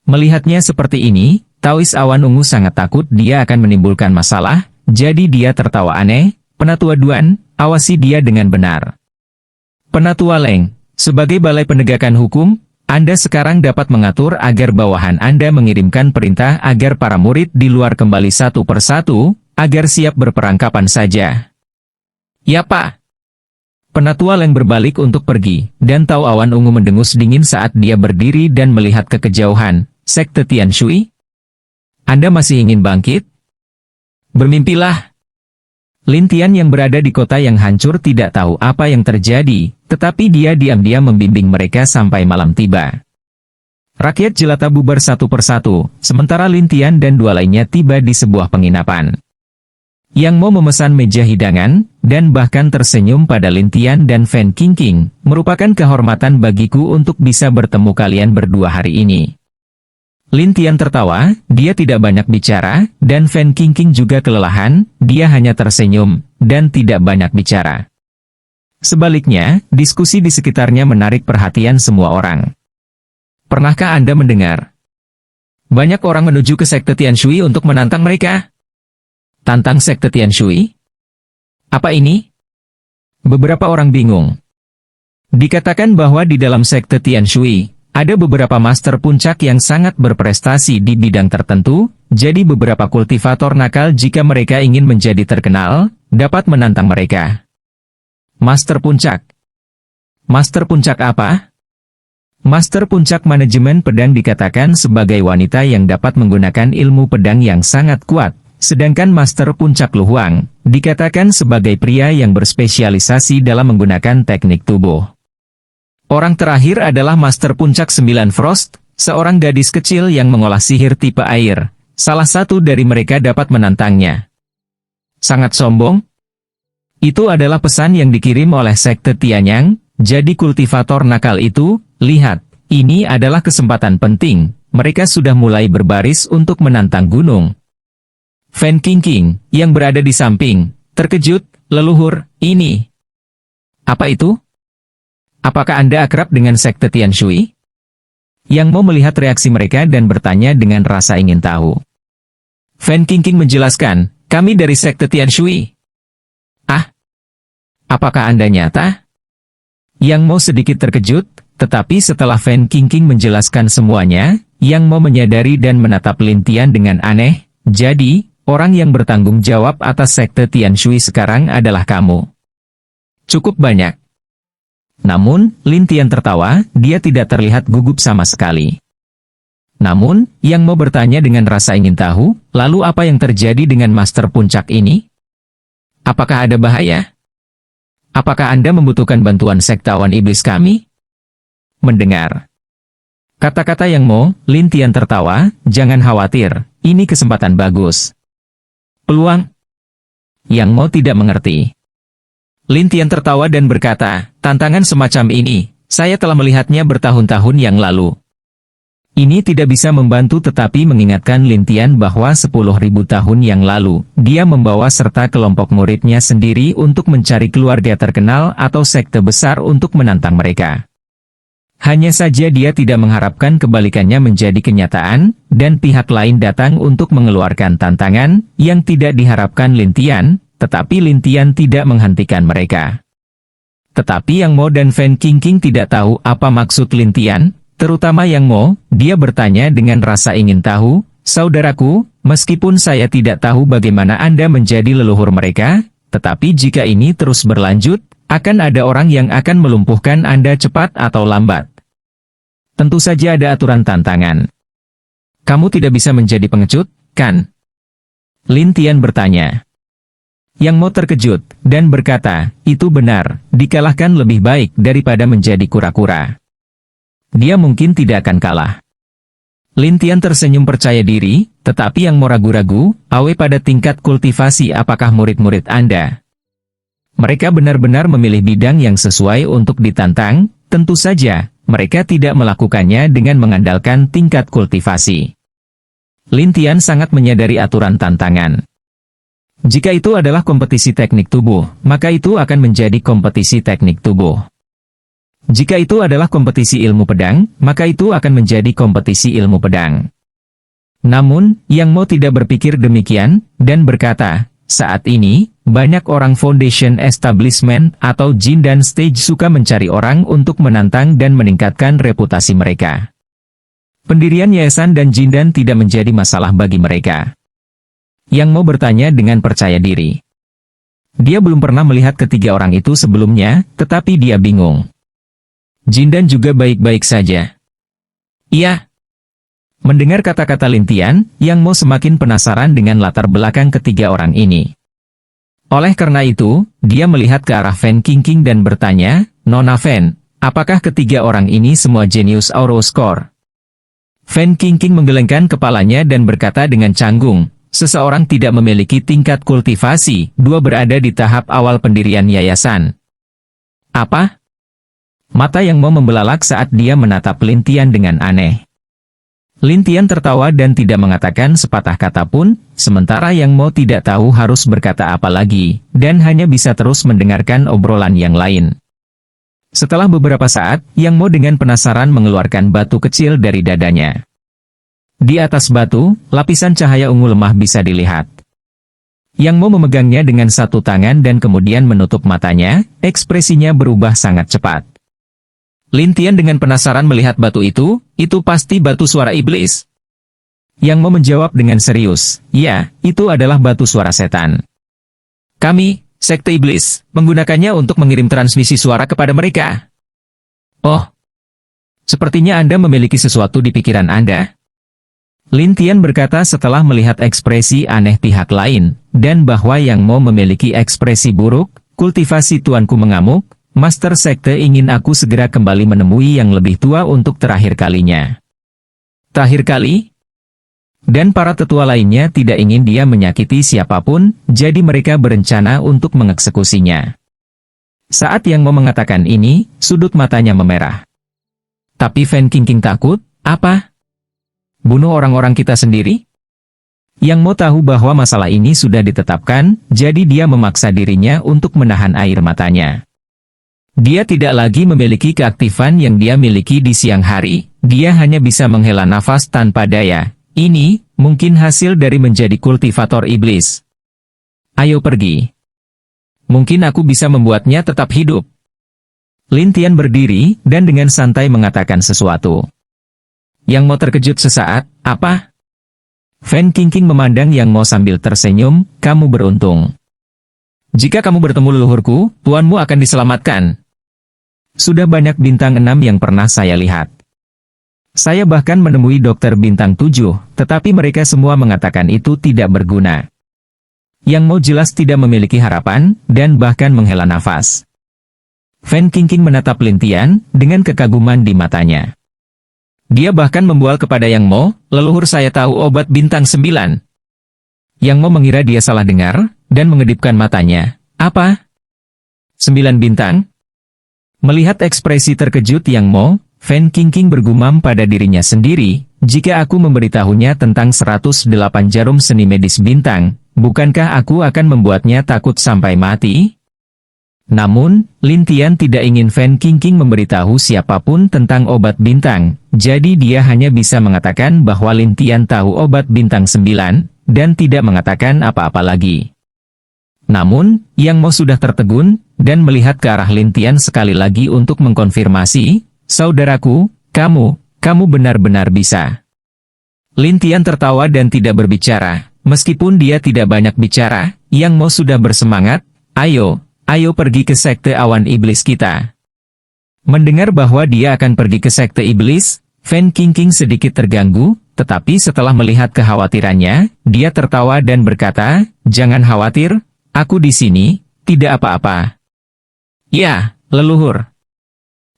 Melihatnya seperti ini, Taois Awan Ungu sangat takut dia akan menimbulkan masalah, jadi dia tertawa aneh. Penatua Duan, awasi dia dengan benar. Penatua Leng, sebagai balai penegakan hukum, Anda sekarang dapat mengatur agar bawahan Anda mengirimkan perintah agar para murid di luar kembali satu persatu, agar siap berperang kapan saja. Ya Pak. Penatua Leng berbalik untuk pergi, dan Tao Awan Ungu mendengus dingin saat dia berdiri dan melihat ke kejauhan. Sekte Tianshui? Anda masih ingin bangkit? Bermimpilah. Lin Tian yang berada di kota yang hancur tidak tahu apa yang terjadi, tetapi dia diam-diam membimbing mereka sampai malam tiba. Rakyat jelata bubar satu persatu, sementara Lin Tian dan dua lainnya tiba di sebuah penginapan. Yang mau memesan meja hidangan, dan bahkan tersenyum pada Lin Tian dan Fan Qingqing, merupakan kehormatan bagiku untuk bisa bertemu kalian berdua hari ini. Lin Tian tertawa, dia tidak banyak bicara, dan Fan Qingqing juga kelelahan, dia hanya tersenyum, dan tidak banyak bicara. Sebaliknya, diskusi di sekitarnya menarik perhatian semua orang. Pernahkah Anda mendengar? Banyak orang menuju ke Sekte Tianshui untuk menantang mereka. Tantang Sekte Tianshui? Apa ini? Beberapa orang bingung. Dikatakan bahwa di dalam Sekte Tianshui, Ada beberapa master puncak yang sangat berprestasi di bidang tertentu, jadi beberapa kultivator nakal jika mereka ingin menjadi terkenal, dapat menantang mereka. Master puncak. Master puncak apa? Master puncak manajemen pedang dikatakan sebagai wanita yang dapat menggunakan ilmu pedang yang sangat kuat, sedangkan master puncak luhuang dikatakan sebagai pria yang berspesialisasi dalam menggunakan teknik tubuh. Orang terakhir adalah Master Puncak 9 Frost, seorang gadis kecil yang mengolah sihir tipe air. Salah satu dari mereka dapat menantangnya. Sangat sombong? Itu adalah pesan yang dikirim oleh Sekte Tianyang, jadi kultivator nakal itu, lihat, ini adalah kesempatan penting, mereka sudah mulai berbaris untuk menantang gunung. Fan Qingqing, yang berada di samping, terkejut, leluhur, ini. Apa itu? Apakah Anda akrab dengan Sekte Tianshui? Yang mau melihat reaksi mereka dan bertanya dengan rasa ingin tahu. Fan Qingqing menjelaskan, kami dari Sekte Tianshui. Ah? Apakah Anda nyata? Yang mau sedikit terkejut, tetapi setelah Fan Qingqing menjelaskan semuanya, Yang mau menyadari dan menatap Lin Tian dengan aneh, jadi, orang yang bertanggung jawab atas Sekte Tianshui sekarang adalah kamu. Cukup banyak. Namun, Lin Tian tertawa, dia tidak terlihat gugup sama sekali. Namun, Yang mau bertanya dengan rasa ingin tahu, lalu apa yang terjadi dengan Master Puncak ini? Apakah ada bahaya? Apakah Anda membutuhkan bantuan sektawan iblis kami? Mendengar kata-kata Yang Mo, Lin Tian tertawa, jangan khawatir, ini kesempatan bagus. Peluang? Yang Mo tidak mengerti. Lin Tian tertawa dan berkata, tantangan semacam ini, saya telah melihatnya bertahun-tahun yang lalu. Ini tidak bisa membantu tetapi mengingatkan Lin Tian bahwa 10.000 tahun yang lalu, dia membawa serta kelompok muridnya sendiri untuk mencari keluarga terkenal atau sekte besar untuk menantang mereka. Hanya saja dia tidak mengharapkan kebalikannya menjadi kenyataan, dan pihak lain datang untuk mengeluarkan tantangan, yang tidak diharapkan Lin Tian, tetapi Lin Tian tidak menghentikan mereka. Tetapi Yang Mo dan Fan Qingqing tidak tahu apa maksud Lin Tian, terutama Yang Mo, dia bertanya dengan rasa ingin tahu, saudaraku, meskipun saya tidak tahu bagaimana Anda menjadi leluhur mereka, tetapi jika ini terus berlanjut, akan ada orang yang akan melumpuhkan Anda cepat atau lambat. Tentu saja ada aturan tantangan. Kamu tidak bisa menjadi pengecut, kan? Lin Tian bertanya. Yang Mo terkejut, dan berkata, itu benar, dikalahkan lebih baik daripada menjadi kura-kura. Dia mungkin tidak akan kalah. Lin Tian tersenyum percaya diri, tetapi Yang Mo ragu-ragu, awe pada tingkat kultivasi apakah murid-murid Anda? Mereka benar-benar memilih bidang yang sesuai untuk ditantang, tentu saja, mereka tidak melakukannya dengan mengandalkan tingkat kultivasi. Lin Tian sangat menyadari aturan tantangan. Jika itu adalah kompetisi teknik tubuh, maka itu akan menjadi kompetisi teknik tubuh. Jika itu adalah kompetisi ilmu pedang, maka itu akan menjadi kompetisi ilmu pedang. Namun, Yang Mo tidak berpikir demikian, dan berkata, saat ini, banyak orang Foundation Establishment atau Jin dan Stage suka mencari orang untuk menantang dan meningkatkan reputasi mereka. Pendirian yayasan dan Jindan tidak menjadi masalah bagi mereka. Yang Mo bertanya dengan percaya diri. Dia belum pernah melihat ketiga orang itu sebelumnya, tetapi dia bingung. Jindan juga baik-baik saja. Iya. Mendengar kata-kata Lin Tian, Yang Mo semakin penasaran dengan latar belakang ketiga orang ini. Oleh karena itu, dia melihat ke arah Fan Qingqing dan bertanya, Nona Fan, apakah ketiga orang ini semua jenius Auroscore? Fan Qingqing menggelengkan kepalanya dan berkata dengan canggung, seseorang tidak memiliki tingkat kultivasi, dua berada di tahap awal pendirian yayasan. Apa? Mata Yang Mo membelalak saat dia menatap Lin Tian dengan aneh. Lin Tian tertawa dan tidak mengatakan sepatah kata pun, sementara Yang Mo tidak tahu harus berkata apa lagi, dan hanya bisa terus mendengarkan obrolan yang lain. Setelah beberapa saat, Yang Mo dengan penasaran mengeluarkan batu kecil dari dadanya. Di atas batu, lapisan cahaya ungu lemah bisa dilihat. Yang Mo memegangnya dengan satu tangan dan kemudian menutup matanya, ekspresinya berubah sangat cepat. Lin Tian dengan penasaran melihat batu itu pasti batu suara iblis. Yang Mo menjawab dengan serius, ya, itu adalah batu suara setan. Kami, Sekte Iblis, menggunakannya untuk mengirim transmisi suara kepada mereka. Oh, sepertinya Anda memiliki sesuatu di pikiran Anda. Lin Tian berkata setelah melihat ekspresi aneh pihak lain, dan bahwa Yang Mo memiliki ekspresi buruk, kultivasi tuanku mengamuk, Master Sekte ingin aku segera kembali menemui yang lebih tua untuk terakhir kalinya. Terakhir kali? Dan para tetua lainnya tidak ingin dia menyakiti siapapun, jadi mereka berencana untuk mengeksekusinya. Saat Yang Mo mengatakan ini, sudut matanya memerah. Tapi Fan Qingqing takut, apa? Bunuh orang-orang kita sendiri? Yang Mo tahu bahwa masalah ini sudah ditetapkan, jadi dia memaksa dirinya untuk menahan air matanya. Dia tidak lagi memiliki keaktifan yang dia miliki di siang hari, dia hanya bisa menghela nafas tanpa daya. Ini, mungkin hasil dari menjadi kultivator iblis. Ayo pergi. Mungkin aku bisa membuatnya tetap hidup. Lin Tian berdiri, dan dengan santai mengatakan sesuatu. Yang Mo terkejut sesaat, apa? Fan Qingqing memandang Yang Mo sambil tersenyum, kamu beruntung. Jika kamu bertemu leluhurku, tuanmu akan diselamatkan. Sudah banyak bintang 6 yang pernah saya lihat. Saya bahkan menemui dokter bintang 7, tetapi mereka semua mengatakan itu tidak berguna. Yang Mo jelas tidak memiliki harapan, dan bahkan menghela nafas. Fan Qingqing menatap Lin Tian, dengan kekaguman di matanya. Dia bahkan membual kepada Yang Mo, leluhur saya tahu obat bintang 9. Yang Mo mengira dia salah dengar, dan mengedipkan matanya. Apa? 9 bintang? Melihat ekspresi terkejut Yang Mo, Fan Qingqing bergumam pada dirinya sendiri, jika aku memberitahunya tentang 108 jarum seni medis bintang, bukankah aku akan membuatnya takut sampai mati? Namun, Lin Tian tidak ingin Fan Qingqing memberitahu siapapun tentang obat bintang, jadi dia hanya bisa mengatakan bahwa Lin Tian tahu obat bintang 9, dan tidak mengatakan apa-apa lagi. Namun, Yang Mo sudah tertegun, dan melihat ke arah Lin Tian sekali lagi untuk mengkonfirmasi, saudaraku, kamu benar-benar bisa. Lin Tian tertawa dan tidak berbicara, meskipun dia tidak banyak bicara, Yang Mo sudah bersemangat, ayo pergi ke Sekte Awan Iblis kita. Mendengar bahwa dia akan pergi ke Sekte Iblis, Fan Qingqing sedikit terganggu, tetapi setelah melihat kekhawatirannya, dia tertawa dan berkata, jangan khawatir, aku di sini, tidak apa-apa. Ya, leluhur.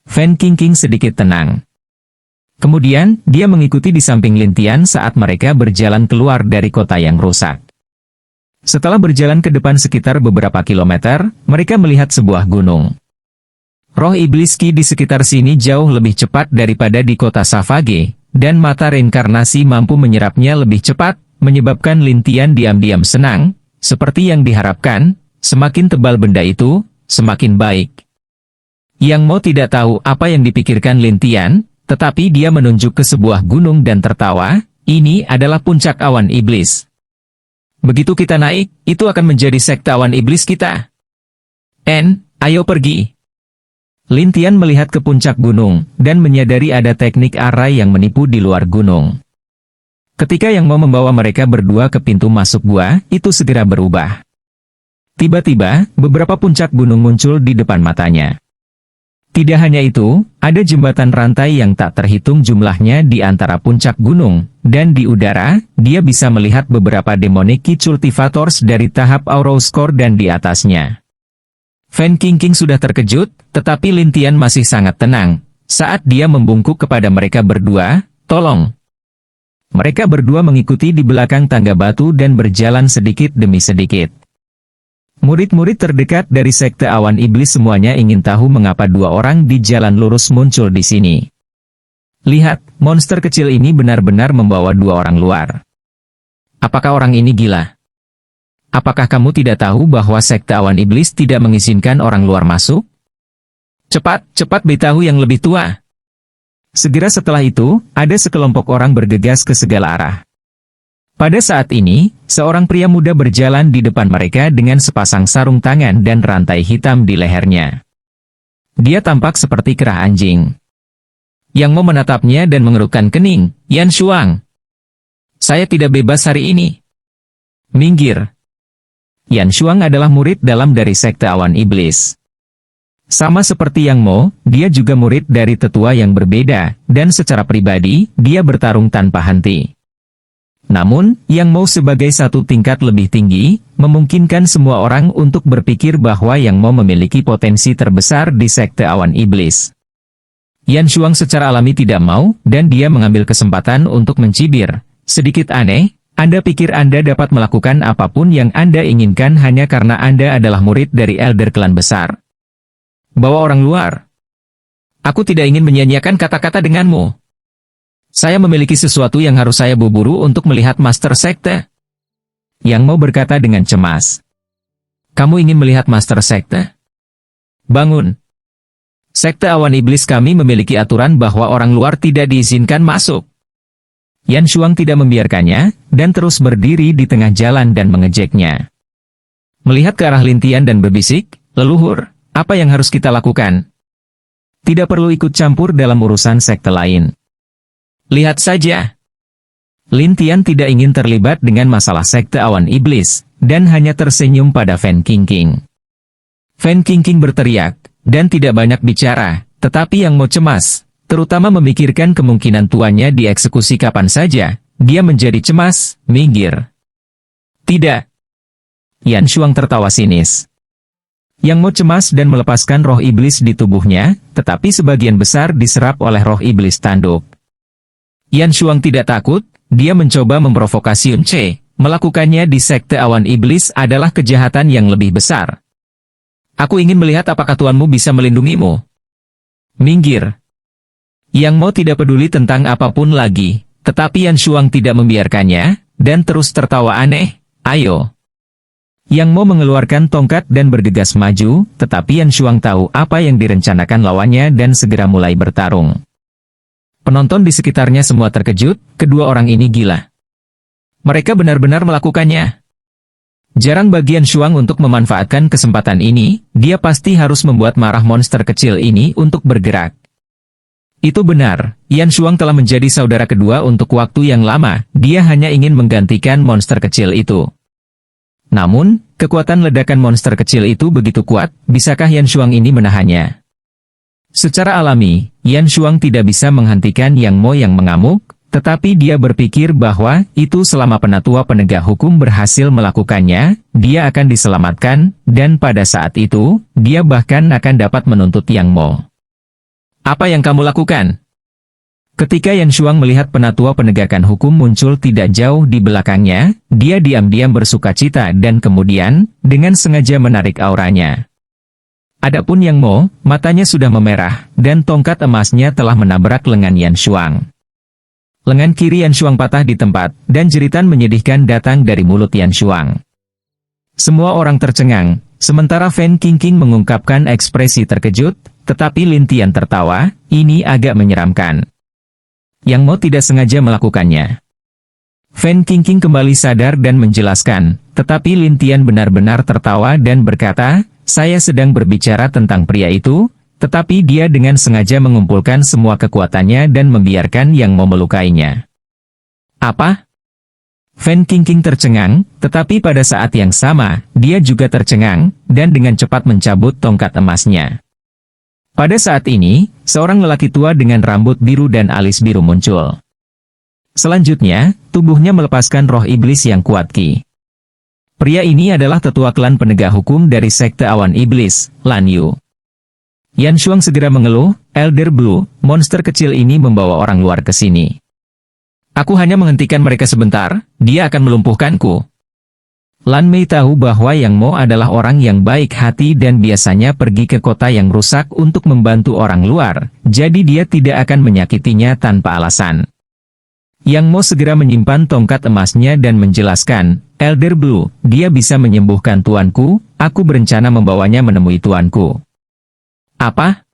Fan Qingqing sedikit tenang. Kemudian, dia mengikuti di samping Lin Tian saat mereka berjalan keluar dari kota yang rusak. Setelah berjalan ke depan sekitar beberapa kilometer, mereka melihat sebuah gunung. Roh iblis Qi di sekitar sini jauh lebih cepat daripada di kota Savage, dan mata reinkarnasi mampu menyerapnya lebih cepat, menyebabkan Lin Tian diam-diam senang, seperti yang diharapkan, semakin tebal benda itu, semakin baik. Yang Mo tidak tahu apa yang dipikirkan Lin Tian, tetapi dia menunjuk ke sebuah gunung dan tertawa, ini adalah puncak awan iblis. Begitu kita naik, itu akan menjadi sekte awan iblis kita. Ayo pergi. Lin Tian melihat ke puncak gunung, dan menyadari ada teknik arai yang menipu di luar gunung. Ketika Yang Mo membawa mereka berdua ke pintu masuk gua, itu segera berubah. Tiba-tiba, beberapa puncak gunung muncul di depan matanya. Tidak hanya itu, ada jembatan rantai yang tak terhitung jumlahnya di antara puncak gunung, dan di udara, dia bisa melihat beberapa demonic cultivators dari tahap Auroscore dan di atasnya. Fan Qingqing sudah terkejut, tetapi Lin Tian masih sangat tenang. Saat dia membungkuk kepada mereka berdua, tolong. Mereka berdua mengikuti di belakang tangga batu dan berjalan sedikit demi sedikit. Murid-murid terdekat dari Sekte Awan Iblis semuanya ingin tahu mengapa dua orang di jalan lurus muncul di sini. Lihat, monster kecil ini benar-benar membawa dua orang luar. Apakah orang ini gila? Apakah kamu tidak tahu bahwa Sekte Awan Iblis tidak mengizinkan orang luar masuk? Cepat beritahu yang lebih tua. Segera setelah itu, ada sekelompok orang bergegas ke segala arah. Pada saat ini, seorang pria muda berjalan di depan mereka dengan sepasang sarung tangan dan rantai hitam di lehernya. Dia tampak seperti kerah anjing. Yang Mo menatapnya dan mengerutkan kening. Yan Shuang. Saya tidak bebas hari ini. Minggir. Yan Shuang adalah murid dalam dari sekte awan iblis. Sama seperti Yang Mo, dia juga murid dari tetua yang berbeda, dan secara pribadi, dia bertarung tanpa henti. Namun, Yang Mo sebagai satu tingkat lebih tinggi, memungkinkan semua orang untuk berpikir bahwa Yang Mo memiliki potensi terbesar di sekte awan iblis. Yan Shuang secara alami tidak mau, dan dia mengambil kesempatan untuk mencibir. Sedikit aneh, Anda pikir Anda dapat melakukan apapun yang Anda inginkan hanya karena Anda adalah murid dari elder klan besar. Bawa orang luar. Aku tidak ingin menyia-nyiakan kata-kata denganmu. Saya memiliki sesuatu yang harus saya buru-buru untuk melihat Master Sekte. Yang Mo berkata dengan cemas. Kamu ingin melihat Master Sekte? Bangun. Sekte awan iblis kami memiliki aturan bahwa orang luar tidak diizinkan masuk. Yan Shuang tidak membiarkannya, dan terus berdiri di tengah jalan dan mengejeknya. Melihat ke arah Lin Tian dan berbisik, leluhur, apa yang harus kita lakukan? Tidak perlu ikut campur dalam urusan sekte lain. Lihat saja. Lin Tian tidak ingin terlibat dengan masalah sekte awan iblis, dan hanya tersenyum pada Fan Qingqing. Fan Qingqing berteriak, dan tidak banyak bicara, tetapi Yang Mo cemas, terutama memikirkan kemungkinan tuannya dieksekusi kapan saja. Dia menjadi cemas, minggir. Tidak. Yan Shuang tertawa sinis. Yang Mo cemas dan melepaskan roh iblis di tubuhnya, tetapi sebagian besar diserap oleh roh iblis tanduk. Yan Shuang tidak takut, dia mencoba memprovokasi Yun Ce. Melakukannya di sekte awan iblis adalah kejahatan yang lebih besar. Aku ingin melihat apakah tuanmu bisa melindungimu. Minggir. Yang Mo tidak peduli tentang apapun lagi, tetapi Yan Shuang tidak membiarkannya, dan terus tertawa aneh. Ayo. Yang Mo mengeluarkan tongkat dan bergegas maju, tetapi Yan Shuang tahu apa yang direncanakan lawannya dan segera mulai bertarung. Penonton di sekitarnya semua terkejut, kedua orang ini gila. Mereka benar-benar melakukannya. Jarang bagi Yan Shuang untuk memanfaatkan kesempatan ini, dia pasti harus membuat marah monster kecil ini untuk bergerak. Itu benar, Yan Shuang telah menjadi saudara kedua untuk waktu yang lama, dia hanya ingin menggantikan monster kecil itu. Namun, kekuatan ledakan monster kecil itu begitu kuat, bisakah Yan Shuang ini menahannya? Secara alami, Yan Shuang tidak bisa menghentikan Yang Mo yang mengamuk, tetapi dia berpikir bahwa itu selama penatua penegak hukum berhasil melakukannya, dia akan diselamatkan, dan pada saat itu, dia bahkan akan dapat menuntut Yang Mo. Apa yang kamu lakukan? Ketika Yan Shuang melihat penatua penegakan hukum muncul tidak jauh di belakangnya, dia diam-diam bersukacita dan kemudian, dengan sengaja menarik auranya. Adapun Yang Mo, matanya sudah memerah, dan tongkat emasnya telah menabrak lengan Yan Shuang. Lengan kiri Yan Shuang patah di tempat, dan jeritan menyedihkan datang dari mulut Yan Shuang. Semua orang tercengang, sementara Fan Qingqing mengungkapkan ekspresi terkejut, tetapi Lin Tian tertawa, ini agak menyeramkan. Yang Mo tidak sengaja melakukannya. Fan Qingqing kembali sadar dan menjelaskan, tetapi Lin Tian benar-benar tertawa dan berkata, saya sedang berbicara tentang pria itu, tetapi dia dengan sengaja mengumpulkan semua kekuatannya dan membiarkan Yang Mo melukainya. Apa? Fan Qingqing tercengang, tetapi pada saat yang sama, dia juga tercengang, dan dengan cepat mencabut tongkat emasnya. Pada saat ini, seorang lelaki tua dengan rambut biru dan alis biru muncul. Selanjutnya, tubuhnya melepaskan roh iblis yang kuat Qi. Pria ini adalah tetua klan penegak hukum dari sekte awan iblis, Lan Yu. Yan Shuang segera mengeluh, Elder Blue, monster kecil ini membawa orang luar ke sini. Aku hanya menghentikan mereka sebentar, dia akan melumpuhkanku. Lan Mei tahu bahwa Yang Mo adalah orang yang baik hati dan biasanya pergi ke kota yang rusak untuk membantu orang luar, jadi dia tidak akan menyakitinya tanpa alasan. Yang Mo segera menyimpan tongkat emasnya dan menjelaskan, Elder Blue, dia bisa menyembuhkan tuanku, aku berencana membawanya menemui tuanku. Apa?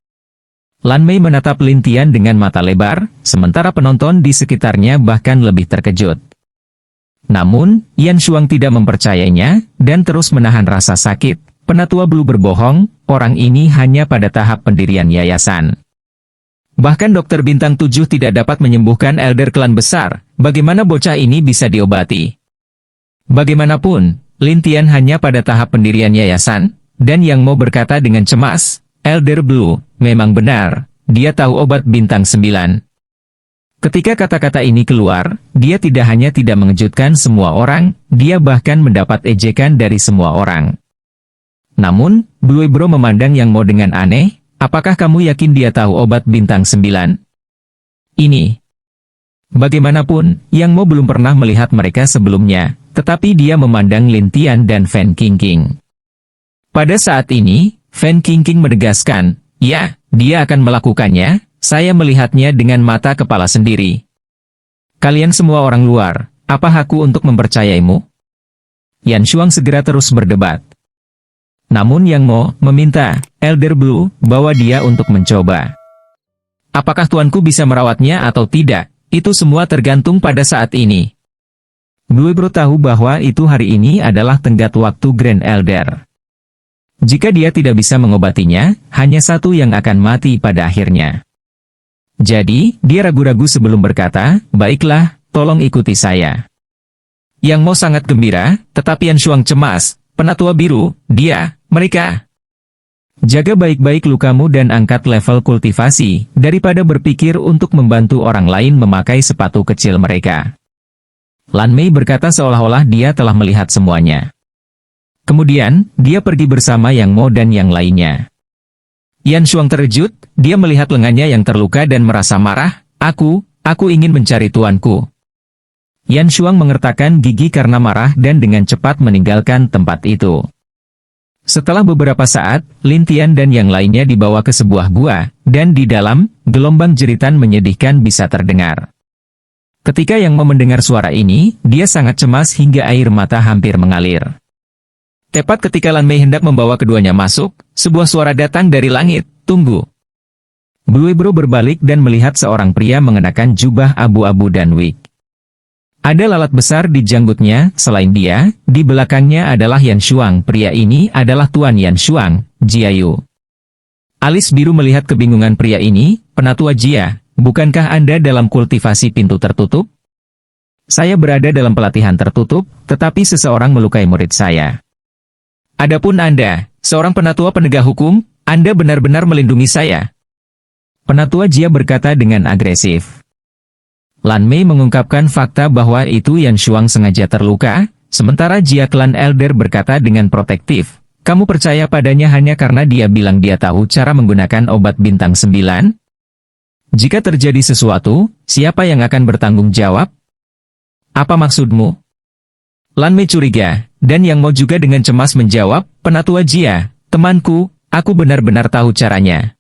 Lan Mei menatap Lin Tian dengan mata lebar, sementara penonton di sekitarnya bahkan lebih terkejut. Namun, Yan Shuang tidak mempercayainya, dan terus menahan rasa sakit. Penatua Blue berbohong, orang ini hanya pada tahap pendirian yayasan. Bahkan dokter bintang 7 tidak dapat menyembuhkan elder klan besar. Bagaimana bocah ini bisa diobati? Bagaimanapun, Lin Tian hanya pada tahap pendirian yayasan, dan Yang Mo berkata dengan cemas, Elder Blue, memang benar, dia tahu obat bintang 9. Ketika kata-kata ini keluar, dia tidak hanya tidak mengejutkan semua orang, dia bahkan mendapat ejekan dari semua orang. Namun, Blue Bro memandang Yang Mo dengan aneh, apakah kamu yakin dia tahu obat bintang 9? Ini. Bagaimanapun, Yang Mo belum pernah melihat mereka sebelumnya, tetapi dia memandang Lin Tian dan Fan Qingqing. Pada saat ini, Fan Qingqing menegaskan, ya, dia akan melakukannya. Saya melihatnya dengan mata kepala sendiri. Kalian semua orang luar, apa hakku untuk mempercayaimu? Yan Shuang segera terus berdebat. Namun Yang Mo meminta, Elder Blue, bawa dia untuk mencoba. Apakah tuanku bisa merawatnya atau tidak? Itu semua tergantung pada saat ini. Blue Bro tahu bahwa itu hari ini adalah tenggat waktu Grand Elder. Jika dia tidak bisa mengobatinya, hanya satu yang akan mati pada akhirnya. Jadi, dia ragu-ragu sebelum berkata, baiklah, tolong ikuti saya. Yang Mo sangat gembira, tetapi Yan Shuang cemas, penatua biru, mereka. Jaga baik-baik lukamu dan angkat level kultivasi, daripada berpikir untuk membantu orang lain memakai sepatu kecil mereka. Lan Mei berkata seolah-olah dia telah melihat semuanya. Kemudian, dia pergi bersama Yang Mo dan yang lainnya. Yan Shuang terkejut, dia melihat lengannya yang terluka dan merasa marah, aku ingin mencari tuanku. Yan Shuang mengertakkan gigi karena marah dan dengan cepat meninggalkan tempat itu. Setelah beberapa saat, Lin Tian dan yang lainnya dibawa ke sebuah gua, dan di dalam, gelombang jeritan menyedihkan bisa terdengar. Ketika Yang Mo mendengar suara ini, dia sangat cemas hingga air mata hampir mengalir. Tepat ketika Lan Mei hendak membawa keduanya masuk, sebuah suara datang dari langit, tunggu. Blue Bro berbalik dan melihat seorang pria mengenakan jubah abu-abu dan wig. Ada lalat besar di janggutnya, selain dia, di belakangnya adalah Yan Shuang. Pria ini adalah Tuan Yan Shuang, Jiayu. Alis biru melihat kebingungan pria ini, penatua Jia, bukankah Anda dalam kultivasi pintu tertutup? Saya berada dalam pelatihan tertutup, tetapi seseorang melukai murid saya. Adapun Anda, seorang penatua penegak hukum, Anda benar-benar melindungi saya. Penatua Jia berkata dengan agresif. Lan Mei mengungkapkan fakta bahwa itu Yan Shuang sengaja terluka, sementara Jia Klan Elder berkata dengan protektif, kamu percaya padanya hanya karena dia bilang dia tahu cara menggunakan obat bintang 9? Jika terjadi sesuatu, siapa yang akan bertanggung jawab? Apa maksudmu? Lan Mei curiga, dan Yang Mo juga dengan cemas menjawab, penatua Jia, temanku, aku benar-benar tahu caranya.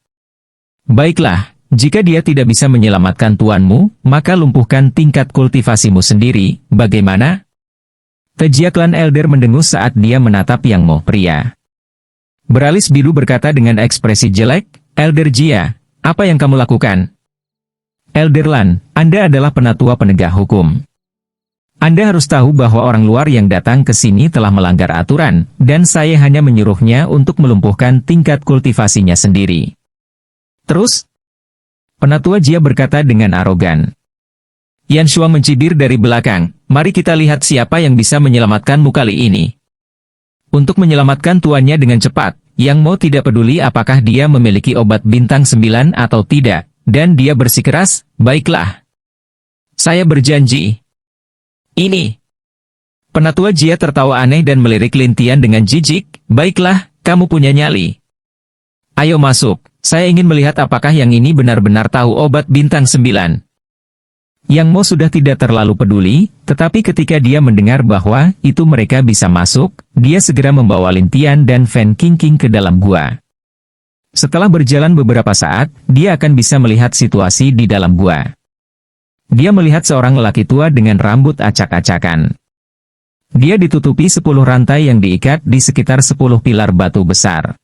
Baiklah, jika dia tidak bisa menyelamatkan tuanmu, maka lumpuhkan tingkat kultivasimu sendiri, bagaimana? Jia Klan Elder mendengus saat dia menatap Yang Mo pria. Beralis biru berkata dengan ekspresi jelek, Elder Jia, apa yang kamu lakukan? Elder Lan, Anda adalah penatua penegak hukum. Anda harus tahu bahwa orang luar yang datang ke sini telah melanggar aturan, dan saya hanya menyuruhnya untuk melumpuhkan tingkat kultivasinya sendiri. Terus? Penatua Jia berkata dengan arogan. Yan Shuang mencibir dari belakang, mari kita lihat siapa yang bisa menyelamatkanmu kali ini. Untuk menyelamatkan tuannya dengan cepat, Yang Mo tidak peduli apakah dia memiliki obat bintang 9 atau tidak, dan dia bersikeras, baiklah. Saya berjanji. Ini. Penatua Jia tertawa aneh dan melirik Lin Tian dengan jijik, baiklah, kamu punya nyali. Ayo masuk, saya ingin melihat apakah yang ini benar-benar tahu obat bintang 9. Yang Mo sudah tidak terlalu peduli, tetapi ketika dia mendengar bahwa itu mereka bisa masuk, dia segera membawa Lin Tian dan Fan Qingqing ke dalam gua. Setelah berjalan beberapa saat, dia akan bisa melihat situasi di dalam gua. Dia melihat seorang lelaki tua dengan rambut acak-acakan. Dia ditutupi 10 rantai yang diikat di sekitar 10 pilar batu besar.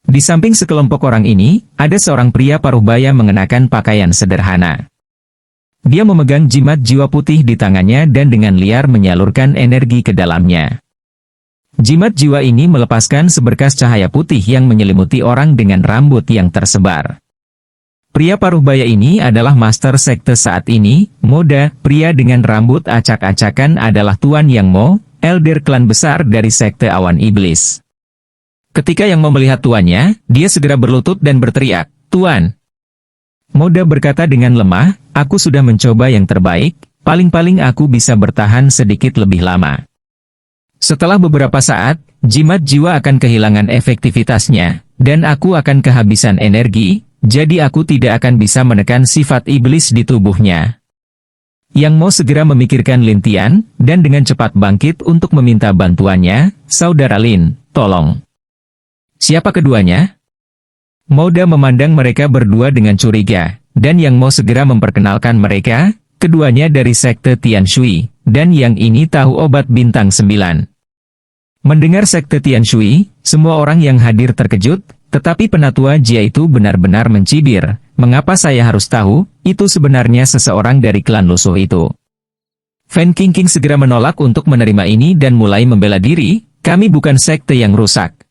Di samping sekelompok orang ini, ada seorang pria paruh baya mengenakan pakaian sederhana. Dia memegang jimat jiwa putih di tangannya dan dengan liar menyalurkan energi ke dalamnya. Jimat jiwa ini melepaskan seberkas cahaya putih yang menyelimuti orang dengan rambut yang tersebar. Pria paruh baya ini adalah master sekte saat ini. Moda, pria dengan rambut acak-acakan adalah Tuan Yang Mo, elder klan besar dari sekte awan iblis. Ketika Yang Mo melihat tuannya, dia segera berlutut dan berteriak, "Tuan!" Moda berkata dengan lemah, "Aku sudah mencoba yang terbaik, paling-paling aku bisa bertahan sedikit lebih lama." Setelah beberapa saat, jimat jiwa akan kehilangan efektivitasnya, dan aku akan kehabisan energi, jadi aku tidak akan bisa menekan sifat iblis di tubuhnya. Yang Mo segera memikirkan Lin Tian, dan dengan cepat bangkit untuk meminta bantuannya, "Saudara Lin, tolong." Siapa keduanya? Moda memandang mereka berdua dengan curiga, dan Yang Mo segera memperkenalkan mereka, keduanya dari sekte Tian Shui, dan yang ini tahu obat bintang 9. Mendengar sekte Tian Shui, semua orang yang hadir terkejut, tetapi penatua Jia itu benar-benar mencibir. "Mengapa saya harus tahu, itu sebenarnya seseorang dari klan lusuh itu." Fan Qingqing segera menolak untuk menerima ini dan mulai membela diri, "Kami bukan sekte yang rusak."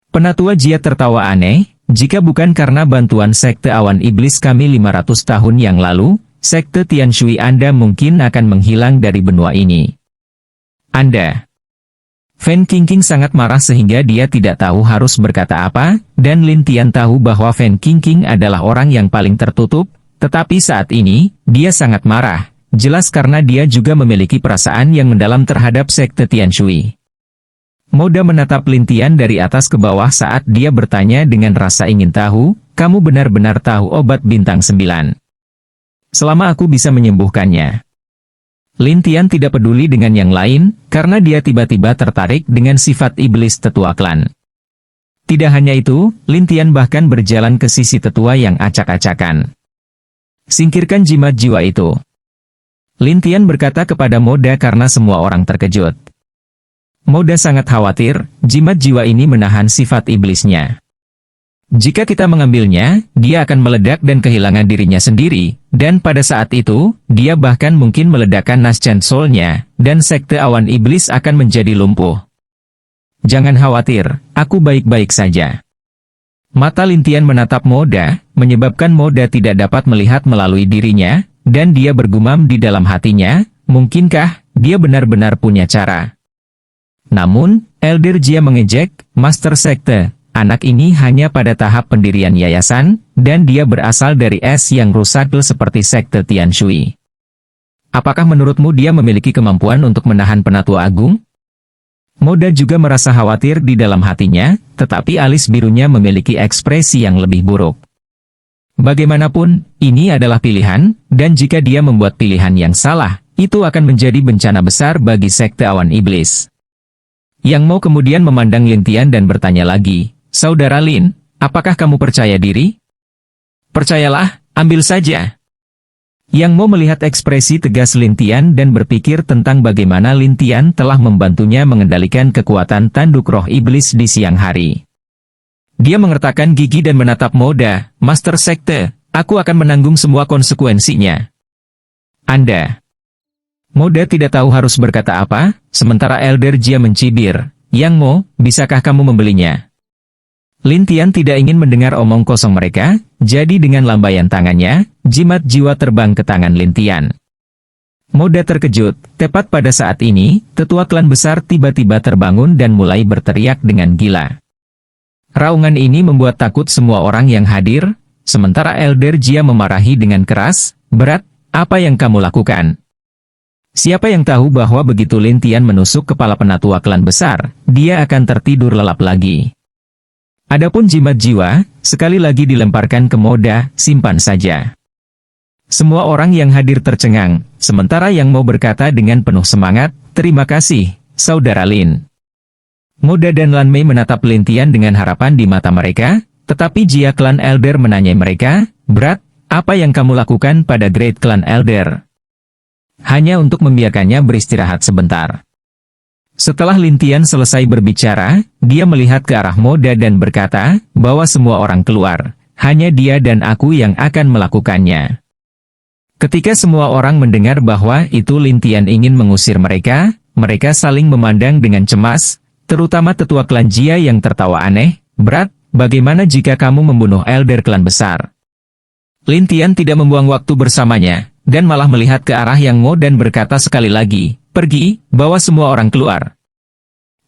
Penatua Jia tertawa aneh, "Jika bukan karena bantuan sekte awan iblis kami 500 tahun yang lalu, sekte Tian Shui Anda mungkin akan menghilang dari benua ini." "Anda..." Fan Qingqing sangat marah sehingga dia tidak tahu harus berkata apa, dan Lin Tian tahu bahwa Fan Qingqing adalah orang yang paling tertutup, tetapi saat ini, dia sangat marah, jelas karena dia juga memiliki perasaan yang mendalam terhadap sekte Tian Shui. Moda menatap Lin Tian dari atas ke bawah saat dia bertanya dengan rasa ingin tahu, "Kamu benar-benar tahu obat bintang 9? Selama aku bisa menyembuhkannya." Lin Tian tidak peduli dengan yang lain, karena dia tiba-tiba tertarik dengan sifat iblis tetua klan. Tidak hanya itu, Lin Tian bahkan berjalan ke sisi tetua yang acak-acakan. "Singkirkan jimat jiwa itu." Lin Tian berkata kepada Moda karena semua orang terkejut. Moda sangat khawatir, jimat jiwa ini menahan sifat iblisnya. Jika kita mengambilnya, dia akan meledak dan kehilangan dirinya sendiri, dan pada saat itu, dia bahkan mungkin meledakkan Naschen Soul-nya, dan sekte awan iblis akan menjadi lumpuh. "Jangan khawatir, aku baik-baik saja." Mata Lin Tian menatap Moda, menyebabkan Moda tidak dapat melihat melalui dirinya, dan dia bergumam di dalam hatinya, mungkinkah dia benar-benar punya cara? Namun, Elder Jia mengejek, "Master Sekte, anak ini hanya pada tahap pendirian yayasan, dan dia berasal dari es yang rusak seperti sekte Tian Shui. Apakah menurutmu dia memiliki kemampuan untuk menahan penatua agung?" Moda juga merasa khawatir di dalam hatinya, tetapi alis birunya memiliki ekspresi yang lebih buruk. Bagaimanapun, ini adalah pilihan, dan jika dia membuat pilihan yang salah, itu akan menjadi bencana besar bagi sekte awan iblis. Yang Mo kemudian memandang Lin Tian dan bertanya lagi, "Saudara Lin, apakah kamu percaya diri?" "Percayalah, ambil saja." Yang Mo melihat ekspresi tegas Lin Tian dan berpikir tentang bagaimana Lin Tian telah membantunya mengendalikan kekuatan tanduk roh iblis di siang hari. Dia mengertakkan gigi dan menatap Moda, "Master Sekte, aku akan menanggung semua konsekuensinya." "Anda..." Moda tidak tahu harus berkata apa, sementara Elder Jia mencibir, "Yang Mo, bisakah kamu membelinya?" Lin Tian tidak ingin mendengar omong kosong mereka, jadi dengan lambaian tangannya, jimat jiwa terbang ke tangan Lin Tian. Moda terkejut, tepat pada saat ini, tetua klan besar tiba-tiba terbangun dan mulai berteriak dengan gila. Raungan ini membuat takut semua orang yang hadir, sementara Elder Jia memarahi dengan keras, "Berat, apa yang kamu lakukan?" Siapa yang tahu bahwa begitu Lin Tian menusuk kepala penatua klan besar, dia akan tertidur lelap lagi. Adapun jimat jiwa, sekali lagi dilemparkan ke Moda, "Simpan saja." Semua orang yang hadir tercengang, sementara Yang Mo berkata dengan penuh semangat, "Terima kasih, Saudara Lin." Moda dan Lan Mei menatap Lin Tian dengan harapan di mata mereka, tetapi Jia Klan Elder menanyai mereka, "Berat, apa yang kamu lakukan pada Great Clan Elder?" Hanya untuk membiarkannya beristirahat sebentar. Setelah Lin Tian selesai berbicara, dia melihat ke arah Moda dan berkata, bahwa semua orang keluar, hanya dia dan aku yang akan melakukannya. Ketika semua orang mendengar bahwa itu Lin Tian ingin mengusir mereka, mereka saling memandang dengan cemas, terutama tetua klan Jia yang tertawa aneh, "Berat, bagaimana jika kamu membunuh elder klan besar?" Lin Tian tidak membuang waktu bersamanya, dan malah melihat ke arah Yang Mo dan berkata sekali lagi, "Pergi, bawa semua orang keluar."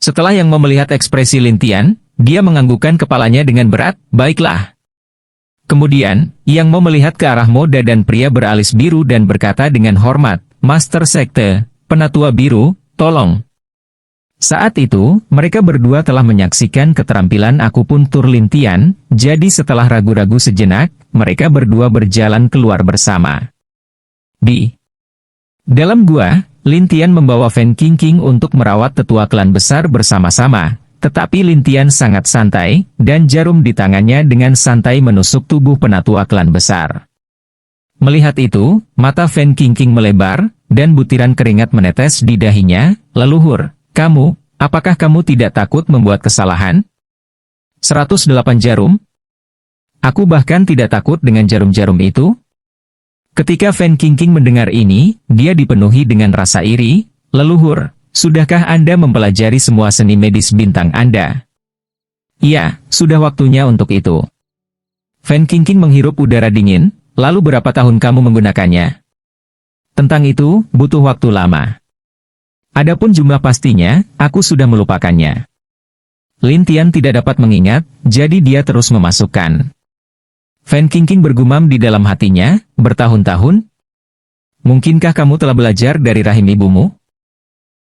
Setelah Yang Mo melihat ekspresi Lin Tian, dia menganggukkan kepalanya dengan berat, "Baiklah." Kemudian, Yang Mo melihat ke arah Moda dan pria beralis biru dan berkata dengan hormat, "Master Sekte, Penatua Biru, tolong." Saat itu, mereka berdua telah menyaksikan keterampilan akupuntur Lin Tian, jadi setelah ragu-ragu sejenak, mereka berdua berjalan keluar bersama. Di dalam gua, Lin Tian membawa Fan Qingqing untuk merawat tetua klan besar bersama-sama, tetapi Lin Tian sangat santai, dan jarum di tangannya dengan santai menusuk tubuh penatua klan besar. Melihat itu, mata Fan Qingqing melebar, dan butiran keringat menetes di dahinya. "Leluhur, kamu, apakah kamu tidak takut membuat kesalahan?" 108 jarum? Aku bahkan tidak takut dengan jarum-jarum itu. Ketika Fan Qingqing mendengar ini, dia dipenuhi dengan rasa iri. "Leluhur, sudahkah Anda mempelajari semua seni medis bintang Anda?" "Ya, sudah waktunya untuk itu." Fan Qingqing menghirup udara dingin. "Lalu berapa tahun kamu menggunakannya?" "Tentang itu, butuh waktu lama. Adapun jumlah pastinya, aku sudah melupakannya." Lin Tian tidak dapat mengingat, jadi dia terus memasukkan. Fan Qingqing bergumam di dalam hatinya, "Bertahun-tahun? Mungkinkah kamu telah belajar dari rahim ibumu?"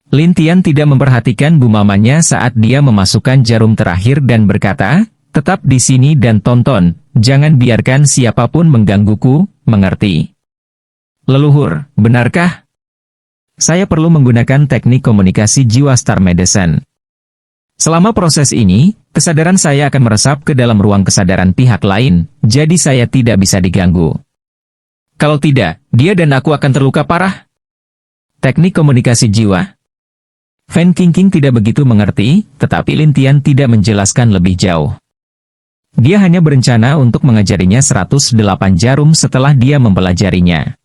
Lin Tian tidak memperhatikan gumamannya saat dia memasukkan jarum terakhir dan berkata, "Tetap di sini dan tonton, jangan biarkan siapapun menggangguku, mengerti?" "Leluhur, benarkah? Saya perlu menggunakan teknik komunikasi jiwa Star Medicine. Selama proses ini, kesadaran saya akan meresap ke dalam ruang kesadaran pihak lain, jadi saya tidak bisa diganggu. Kalau tidak, dia dan aku akan terluka parah." Teknik komunikasi jiwa. Fan Qingqing tidak begitu mengerti, tetapi Lin Tian tidak menjelaskan lebih jauh. Dia hanya berencana untuk mengajarinya 108 jarum setelah dia mempelajarinya.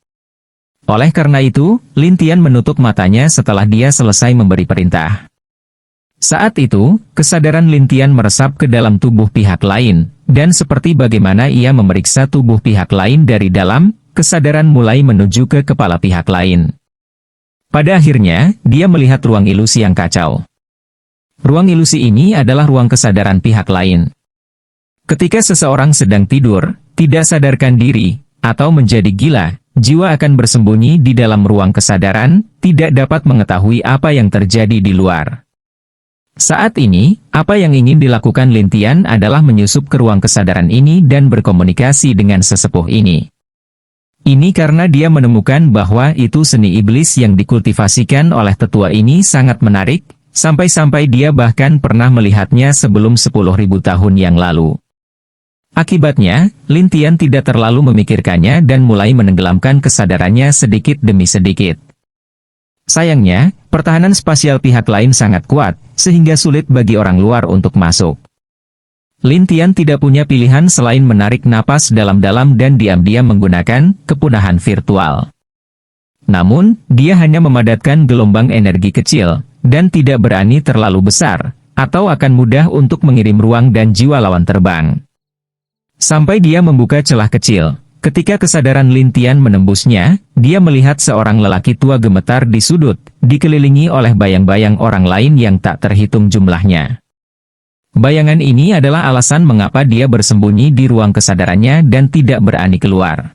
Oleh karena itu, Lin Tian menutup matanya setelah dia selesai memberi perintah. Saat itu, kesadaran Lin Tian meresap ke dalam tubuh pihak lain, dan seperti bagaimana ia memeriksa tubuh pihak lain dari dalam, kesadaran mulai menuju ke kepala pihak lain. Pada akhirnya, dia melihat ruang ilusi yang kacau. Ruang ilusi ini adalah ruang kesadaran pihak lain. Ketika seseorang sedang tidur, tidak sadarkan diri, atau menjadi gila, jiwa akan bersembunyi di dalam ruang kesadaran, tidak dapat mengetahui apa yang terjadi di luar. Saat ini, apa yang ingin dilakukan Lin Tian adalah menyusup ke ruang kesadaran ini dan berkomunikasi dengan sesepuh ini. Ini karena dia menemukan bahwa itu seni iblis yang dikultivasikan oleh tetua ini sangat menarik, sampai-sampai dia bahkan pernah melihatnya sebelum 10.000 tahun yang lalu. Akibatnya, Lin Tian tidak terlalu memikirkannya dan mulai menenggelamkan kesadarannya sedikit demi sedikit. Sayangnya, pertahanan spasial pihak lain sangat kuat, sehingga sulit bagi orang luar untuk masuk. Lin Tian tidak punya pilihan selain menarik napas dalam-dalam dan diam-diam menggunakan kepunahan virtual. Namun, dia hanya memadatkan gelombang energi kecil, dan tidak berani terlalu besar, atau akan mudah untuk mengirim ruang dan jiwa lawan terbang. Sampai dia membuka celah kecil. Ketika kesadaran Lin Tian menembusnya, dia melihat seorang lelaki tua gemetar di sudut, dikelilingi oleh bayang-bayang orang lain yang tak terhitung jumlahnya. Bayangan ini adalah alasan mengapa dia bersembunyi di ruang kesadarannya dan tidak berani keluar.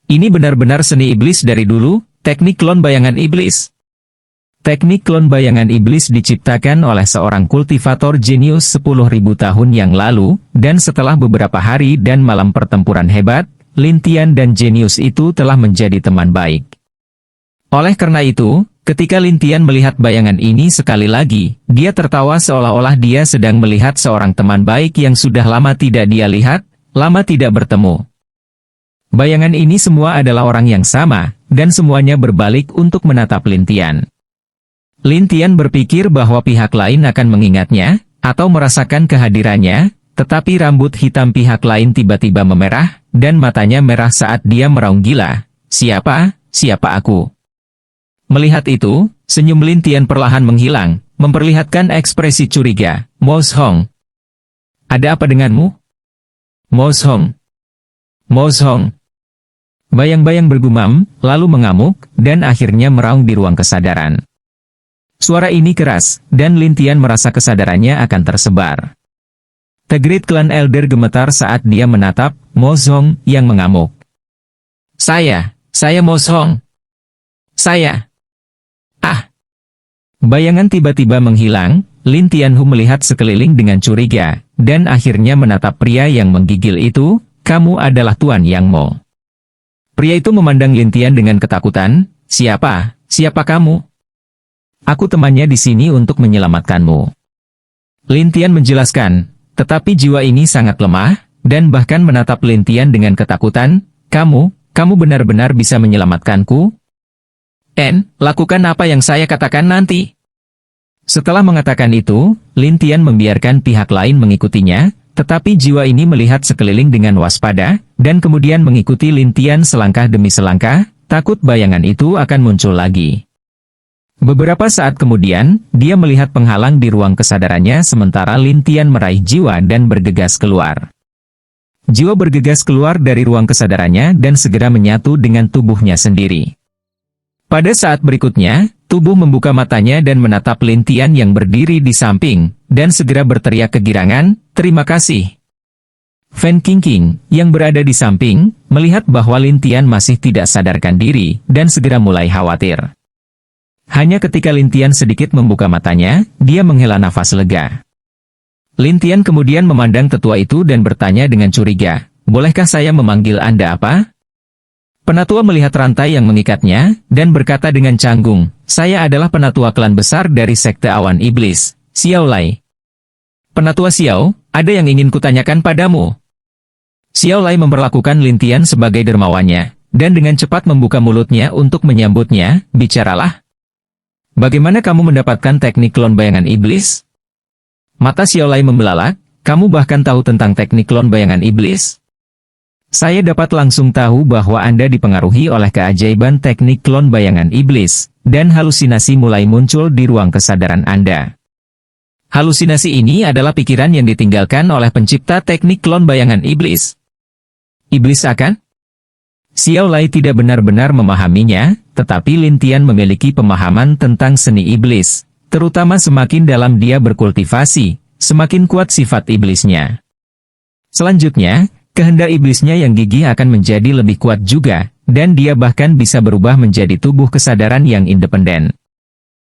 Ini benar-benar seni iblis dari dulu, teknik klon bayangan iblis. Teknik klon bayangan iblis diciptakan oleh seorang kultivator jenius 10.000 tahun yang lalu, dan setelah beberapa hari dan malam pertempuran hebat, Lin Tian dan jenius itu telah menjadi teman baik. Oleh karena itu, ketika Lin Tian melihat bayangan ini sekali lagi, dia tertawa seolah-olah dia sedang melihat seorang teman baik yang sudah lama tidak dia lihat, lama tidak bertemu. Bayangan ini semua adalah orang yang sama, dan semuanya berbalik untuk menatap Lin Tian. Lin Tian berpikir bahwa pihak lain akan mengingatnya, atau merasakan kehadirannya, tetapi rambut hitam pihak lain tiba-tiba memerah, dan matanya merah saat dia meraung gila. "Siapa? Siapa aku?" Melihat itu, senyum Lin Tian perlahan menghilang, memperlihatkan ekspresi curiga. "Mo Hong, ada apa denganmu?" "Mo Hong. Mo Hong, Bayang-bayang bergumam, lalu mengamuk, dan akhirnya meraung di ruang kesadaran. Suara ini keras, dan Lin Tian merasa kesadarannya akan tersebar. The Great Clan Elder gemetar saat dia menatap Mo Zhong yang mengamuk. Saya Mo Zhong. Saya. Ah! Bayangan tiba-tiba menghilang, Lin Tianhu melihat sekeliling dengan curiga, dan akhirnya menatap pria yang menggigil itu. Kamu adalah Tuan Yang Mo. Pria itu memandang Lin Tian dengan ketakutan. Siapa kamu? Aku temannya di sini untuk menyelamatkanmu. Lin Tian menjelaskan, tetapi jiwa ini sangat lemah, dan bahkan menatap Lin Tian dengan ketakutan. Kamu benar-benar bisa menyelamatkanku? Lakukan apa yang saya katakan nanti. Setelah mengatakan itu, Lin Tian membiarkan pihak lain mengikutinya, tetapi jiwa ini melihat sekeliling dengan waspada, dan kemudian mengikuti Lin Tian selangkah demi selangkah, takut bayangan itu akan muncul lagi. Beberapa saat kemudian, dia melihat penghalang di ruang kesadarannya sementara Lin Tian meraih jiwa dan bergegas keluar. Jiwa bergegas keluar dari ruang kesadarannya dan segera menyatu dengan tubuhnya sendiri. Pada saat berikutnya, tubuh membuka matanya dan menatap Lin Tian yang berdiri di samping, dan segera berteriak kegirangan, terima kasih. Fan Qingqing, yang berada di samping, melihat bahwa Lin Tian masih tidak sadarkan diri, dan segera mulai khawatir. Hanya ketika Lin Tian sedikit membuka matanya, dia menghela nafas lega. Lin Tian kemudian memandang tetua itu dan bertanya dengan curiga, bolehkah saya memanggil Anda apa? Penatua melihat rantai yang mengikatnya, dan berkata dengan canggung, saya adalah penatua klan besar dari Sekte Awan Iblis, Xiao Lai. Penatua Xiao, ada yang ingin kutanyakan padamu. Xiao Lai memperlakukan Lin Tian sebagai dermawannya, dan dengan cepat membuka mulutnya untuk menyambutnya, bicaralah. Bagaimana kamu mendapatkan teknik klon bayangan iblis? Mata Xiao Lai membelalak, kamu bahkan tahu tentang teknik klon bayangan iblis? Saya dapat langsung tahu bahwa Anda dipengaruhi oleh keajaiban teknik klon bayangan iblis, dan halusinasi mulai muncul di ruang kesadaran Anda. Halusinasi ini adalah pikiran yang ditinggalkan oleh pencipta teknik klon bayangan iblis. Iblis akan? Xiao Lai tidak benar-benar memahaminya, tetapi Lin Tian memiliki pemahaman tentang seni iblis, terutama semakin dalam dia berkultivasi, semakin kuat sifat iblisnya. Selanjutnya, kehendak iblisnya yang gigih akan menjadi lebih kuat juga, dan dia bahkan bisa berubah menjadi tubuh kesadaran yang independen.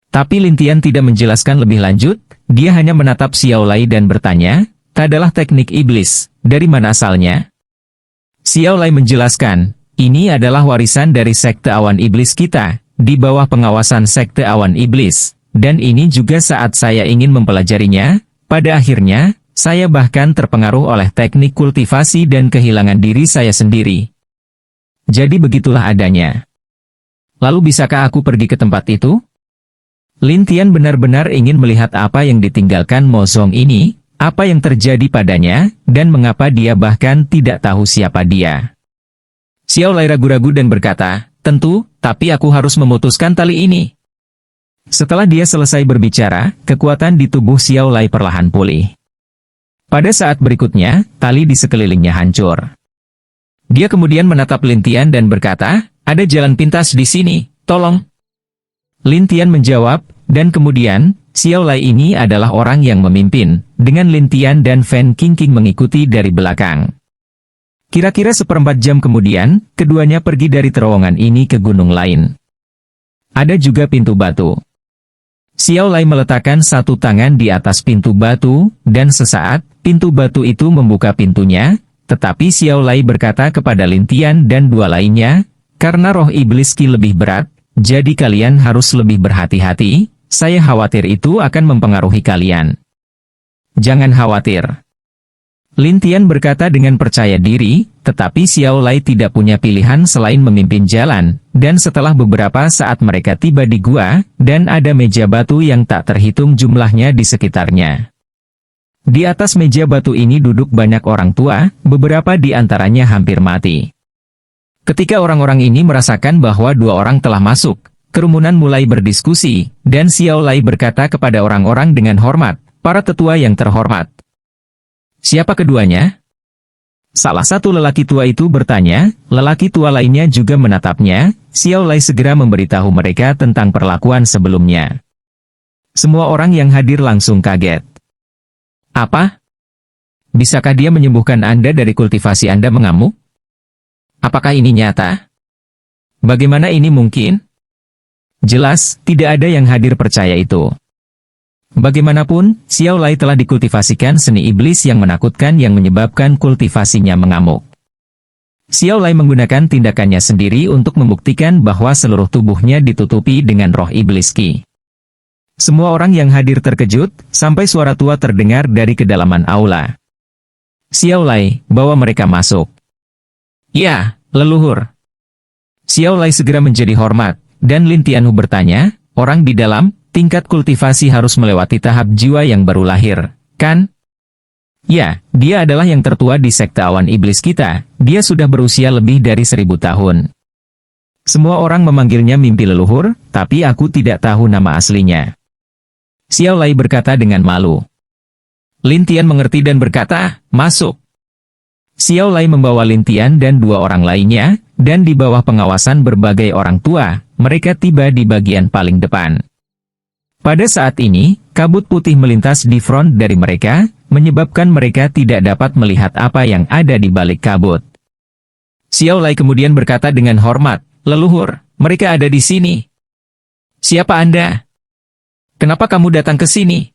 Tapi Lin Tian tidak menjelaskan lebih lanjut, dia hanya menatap Xiao Lai dan bertanya, adalah teknik iblis, dari mana asalnya? Xiao Lai menjelaskan, ini adalah warisan dari Sekte Awan Iblis kita, di bawah pengawasan Sekte Awan Iblis, dan ini juga saat saya ingin mempelajarinya, pada akhirnya, saya bahkan terpengaruh oleh teknik kultivasi dan kehilangan diri saya sendiri. Jadi begitulah adanya. Lalu bisakah aku pergi ke tempat itu? Lin Tian benar-benar ingin melihat apa yang ditinggalkan Mo Zhong ini, apa yang terjadi padanya, dan mengapa dia bahkan tidak tahu siapa dia. Xiao Lai ragu-ragu dan berkata, tentu, tapi aku harus memutuskan tali ini. Setelah dia selesai berbicara, kekuatan di tubuh Xiao Lai perlahan pulih. Pada saat berikutnya, tali di sekelilingnya hancur. Dia kemudian menatap Lin Tian dan berkata, ada jalan pintas di sini, tolong. Lin Tian menjawab, dan kemudian, Xiao Lai ini adalah orang yang memimpin, dengan Lin Tian dan Fan Qingqing mengikuti dari belakang. Kira-kira 1/4 jam kemudian, keduanya pergi dari terowongan ini ke gunung lain. Ada juga pintu batu. Xiao Lai meletakkan satu tangan di atas pintu batu, dan sesaat, pintu batu itu membuka pintunya, tetapi Xiao Lai berkata kepada Lin Tian dan dua lainnya, karena roh iblis Qi lebih berat, jadi kalian harus lebih berhati-hati, saya khawatir itu akan mempengaruhi kalian. Jangan khawatir. Lin Tian berkata dengan percaya diri, tetapi Xiao Lai tidak punya pilihan selain memimpin jalan, dan setelah beberapa saat mereka tiba di gua, dan ada meja batu yang tak terhitung jumlahnya di sekitarnya. Di atas meja batu ini duduk banyak orang tua, beberapa di antaranya hampir mati. Ketika orang-orang ini merasakan bahwa dua orang telah masuk, kerumunan mulai berdiskusi, dan Xiao Lai berkata kepada orang-orang dengan hormat, para tetua yang terhormat. Siapa keduanya? Salah satu lelaki tua itu bertanya, lelaki tua lainnya juga menatapnya. Xiao Lai segera memberitahu mereka tentang perlakuan sebelumnya. Semua orang yang hadir langsung kaget. Apa? Bisakah dia menyembuhkan Anda dari kultivasi Anda mengamuk? Apakah ini nyata? Bagaimana ini mungkin? Jelas, tidak ada yang hadir percaya itu. Bagaimanapun, Xiao Lai telah dikultivasikan seni iblis yang menakutkan yang menyebabkan kultivasinya mengamuk. Xiao Lai menggunakan tindakannya sendiri untuk membuktikan bahwa seluruh tubuhnya ditutupi dengan roh iblis Qi. Semua orang yang hadir terkejut, sampai suara tua terdengar dari kedalaman aula. Xiao Lai, bawa mereka masuk. Ya, leluhur. Xiao Lai segera menjadi hormat, dan Lin Tianhu bertanya, orang di dalam, tingkat kultivasi harus melewati tahap jiwa yang baru lahir, kan? Ya, dia adalah yang tertua di sekte awan iblis kita, dia sudah berusia lebih dari 1000 tahun. Semua orang memanggilnya mimpi leluhur, tapi aku tidak tahu nama aslinya. Xiao Lai berkata dengan malu. Lin Tian mengerti dan berkata, masuk. Xiao Lai membawa Lin Tian dan 2 orang lainnya, dan di bawah pengawasan berbagai orang tua, mereka tiba di bagian paling depan. Pada saat ini, kabut putih melintas di front dari mereka, menyebabkan mereka tidak dapat melihat apa yang ada di balik kabut. Xiao Lai kemudian berkata dengan hormat, leluhur, mereka ada di sini. Siapa Anda? Kenapa kamu datang ke sini?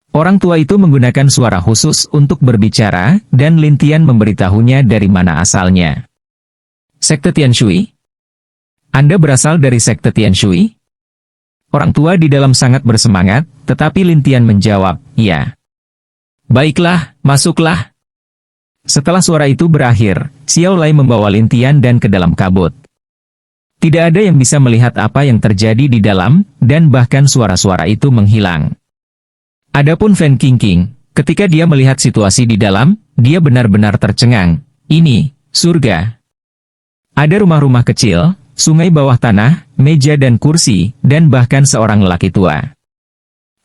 Orang tua itu menggunakan suara khusus untuk berbicara, dan Lin Tian memberitahunya dari mana asalnya. Sekte Tianshui? Anda berasal dari Sekte Tianshui? Orang tua di dalam sangat bersemangat, tetapi Lin Tian menjawab, ya. Baiklah, masuklah. Setelah suara itu berakhir, Xiao Lai membawa Lin Tian dan ke dalam kabut. Tidak ada yang bisa melihat apa yang terjadi di dalam, dan bahkan suara-suara itu menghilang. Adapun Fan Qingqing, ketika dia melihat situasi di dalam, dia benar-benar tercengang. Ini, surga. Ada rumah-rumah kecil, sungai bawah tanah, meja dan kursi, dan bahkan seorang lelaki tua.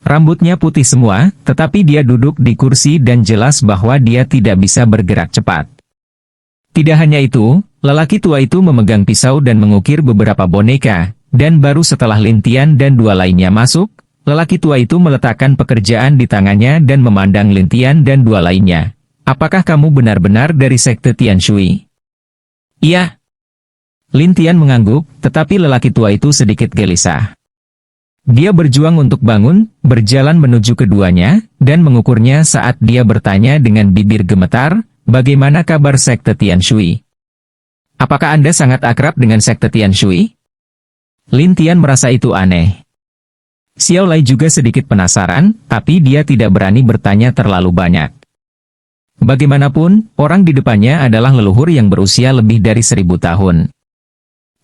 Rambutnya putih semua, tetapi dia duduk di kursi dan jelas bahwa dia tidak bisa bergerak cepat. Tidak hanya itu, lelaki tua itu memegang pisau dan mengukir beberapa boneka, dan baru setelah Lin Tian dan 2 lainnya masuk, lelaki tua itu meletakkan pekerjaan di tangannya dan memandang Lin Tian dan 2 lainnya. Apakah kamu benar-benar dari Sekte Tianshui? Iya. Lin Tian mengangguk, tetapi lelaki tua itu sedikit gelisah. Dia berjuang untuk bangun, berjalan menuju keduanya, dan mengukurnya saat dia bertanya dengan bibir gemetar, bagaimana kabar Sekte Tianshui? Apakah Anda sangat akrab dengan Sekte Tianshui? Lin Tian merasa itu aneh. Xiao Lai juga sedikit penasaran, tapi dia tidak berani bertanya terlalu banyak. Bagaimanapun, orang di depannya adalah leluhur yang berusia lebih dari 1000 tahun.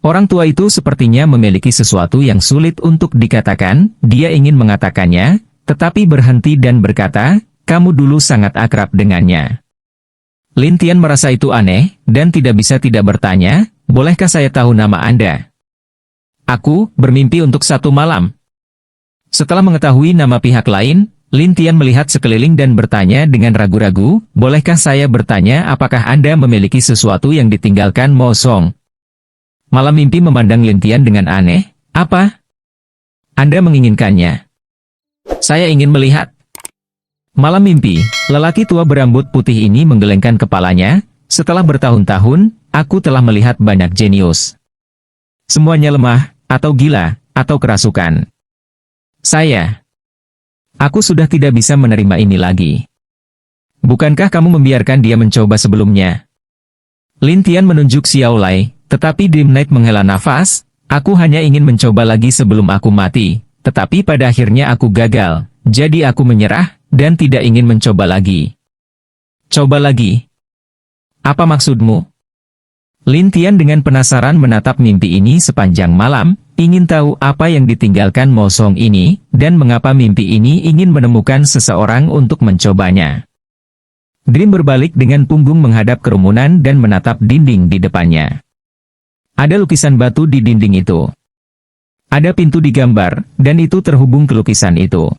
Orang tua itu sepertinya memiliki sesuatu yang sulit untuk dikatakan, dia ingin mengatakannya, tetapi berhenti dan berkata, kamu dulu sangat akrab dengannya. Lin Tian merasa itu aneh, dan tidak bisa tidak bertanya, bolehkah saya tahu nama Anda? Aku bermimpi untuk 1 malam. Setelah mengetahui nama pihak lain, Lin Tian melihat sekeliling dan bertanya dengan ragu-ragu, bolehkah saya bertanya apakah Anda memiliki sesuatu yang ditinggalkan Mo Song? Malam mimpi memandang Lin Tian dengan aneh, apa? Anda menginginkannya? Saya ingin melihat. Malam mimpi, lelaki tua berambut putih ini menggelengkan kepalanya, setelah bertahun-tahun, aku telah melihat banyak jenius. Semuanya lemah, atau gila, atau kerasukan. Aku sudah tidak bisa menerima ini lagi. Bukankah kamu membiarkan dia mencoba sebelumnya? Lin Tian menunjuk Xiao Lai, tetapi Dream Knight menghela nafas, aku hanya ingin mencoba lagi sebelum aku mati, tetapi pada akhirnya aku gagal, jadi aku menyerah, dan tidak ingin mencoba lagi. Coba lagi. Apa maksudmu? Lin Tian dengan penasaran menatap mimpi ini sepanjang malam, ingin tahu apa yang ditinggalkan Mo Song ini, dan mengapa mimpi ini ingin menemukan seseorang untuk mencobanya. Dream berbalik dengan punggung menghadap kerumunan dan menatap dinding di depannya. Ada lukisan batu di dinding itu. Ada pintu digambar, dan itu terhubung ke lukisan itu.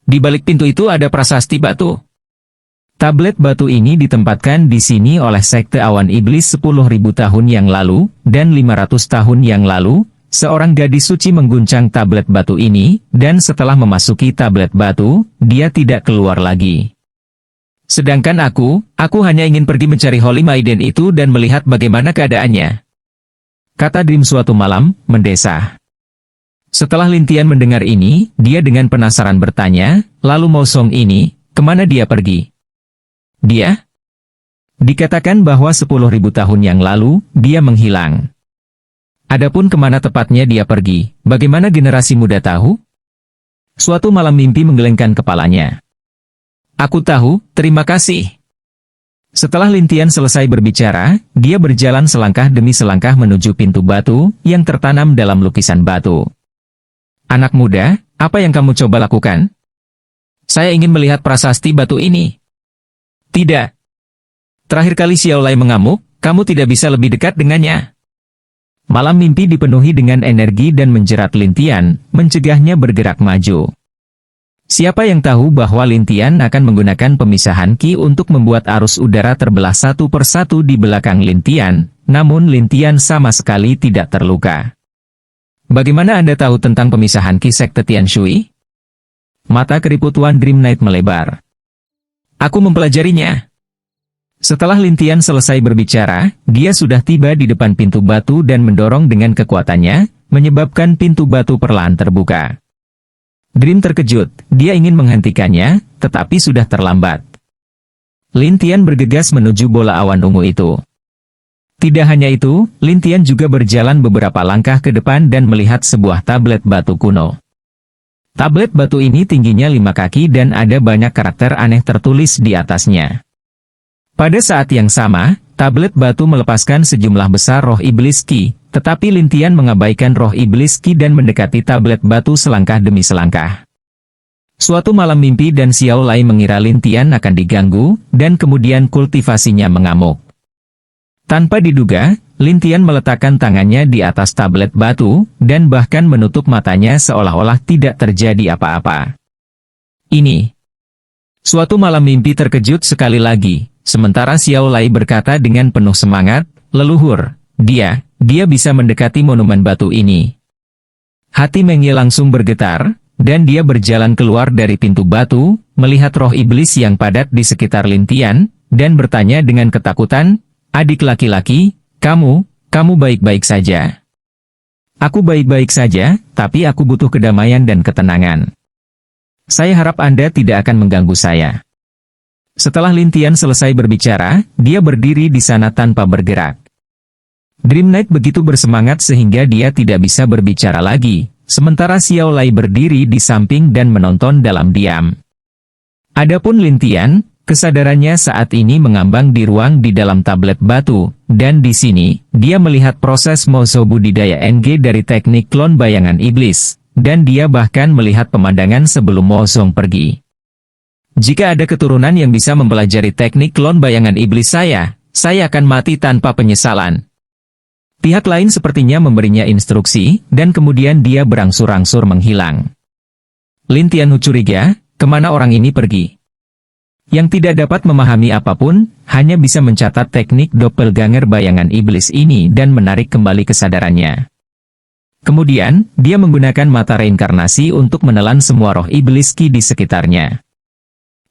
Di balik pintu itu ada prasasti batu. Tablet batu ini ditempatkan di sini oleh sekte awan iblis 10.000 tahun yang lalu, dan 500 tahun yang lalu, seorang gadis suci mengguncang tablet batu ini, dan setelah memasuki tablet batu, dia tidak keluar lagi. Sedangkan aku hanya ingin pergi mencari Holy Maiden itu dan melihat bagaimana keadaannya. Kata Dream suatu malam, mendesah. Setelah Lin Tian mendengar ini, dia dengan penasaran bertanya, lalu Mo Song ini, kemana dia pergi? Dia? Dikatakan bahwa 10.000 tahun yang lalu, dia menghilang. Adapun kemana tepatnya dia pergi, bagaimana generasi muda tahu? Suatu malam mimpi menggelengkan kepalanya. Aku tahu, terima kasih. Setelah Lin Tian selesai berbicara, dia berjalan selangkah demi selangkah menuju pintu batu, yang tertanam dalam lukisan batu. Anak muda, apa yang kamu coba lakukan? Saya ingin melihat prasasti batu ini. Tidak. Terakhir kali Xiao Lai mengamuk, kamu tidak bisa lebih dekat dengannya. Malam mimpi dipenuhi dengan energi dan menjerat Lin Tian, mencegahnya bergerak maju. Siapa yang tahu bahwa Lin Tian akan menggunakan pemisahan Qi untuk membuat arus udara terbelah satu persatu di belakang Lin Tian, namun Lin Tian sama sekali tidak terluka. Bagaimana Anda tahu tentang pemisahan Qi sekte Tian Shui? Mata keriput Wan Dream Knight melebar. Aku mempelajarinya. Setelah Lin Tian selesai berbicara, dia sudah tiba di depan pintu batu dan mendorong dengan kekuatannya, menyebabkan pintu batu perlahan terbuka. Dream terkejut, dia ingin menghentikannya, tetapi sudah terlambat. Lin Tian bergegas menuju bola awan ungu itu. Tidak hanya itu, Lin Tian juga berjalan beberapa langkah ke depan dan melihat sebuah tablet batu kuno. Tablet batu ini tingginya 5 kaki dan ada banyak karakter aneh tertulis di atasnya. Pada saat yang sama, tablet batu melepaskan sejumlah besar roh iblis Qi, tetapi Lin Tian mengabaikan roh iblis Qi dan mendekati tablet batu selangkah demi selangkah. Suatu malam mimpi dan Xiao Lai mengira Lin Tian akan diganggu, dan kemudian kultivasinya mengamuk. Tanpa diduga, Lin Tian meletakkan tangannya di atas tablet batu, dan bahkan menutup matanya seolah-olah tidak terjadi apa-apa. Ini. Suatu malam mimpi terkejut sekali lagi, sementara Xiao Lai berkata dengan penuh semangat, leluhur, dia bisa mendekati monumen batu ini. Hati Meng Ye langsung bergetar, dan dia berjalan keluar dari pintu batu, melihat roh iblis yang padat di sekitar Lin Tian, dan bertanya dengan ketakutan, adik laki-laki, kamu baik-baik saja. Aku baik-baik saja, tapi aku butuh kedamaian dan ketenangan. Saya harap Anda tidak akan mengganggu saya. Setelah Lin Tian selesai berbicara, dia berdiri di sana tanpa bergerak. Dream Knight begitu bersemangat sehingga dia tidak bisa berbicara lagi, sementara Xiao Lai berdiri di samping dan menonton dalam diam. Adapun Lin Tian, kesadarannya saat ini mengambang di ruang di dalam tablet batu, dan di sini, dia melihat proses Mozo budidaya NG dari teknik klon bayangan iblis, dan dia bahkan melihat pemandangan sebelum Mozong pergi. Jika ada keturunan yang bisa mempelajari teknik klon bayangan iblis saya akan mati tanpa penyesalan. Pihak lain sepertinya memberinya instruksi, dan kemudian dia berangsur-angsur menghilang. Lin Tian curiga, kemana orang ini pergi? Yang tidak dapat memahami apapun, hanya bisa mencatat teknik doppelganger bayangan iblis ini dan menarik kembali kesadarannya. Kemudian, dia menggunakan mata reinkarnasi untuk menelan semua roh iblis Qi di sekitarnya.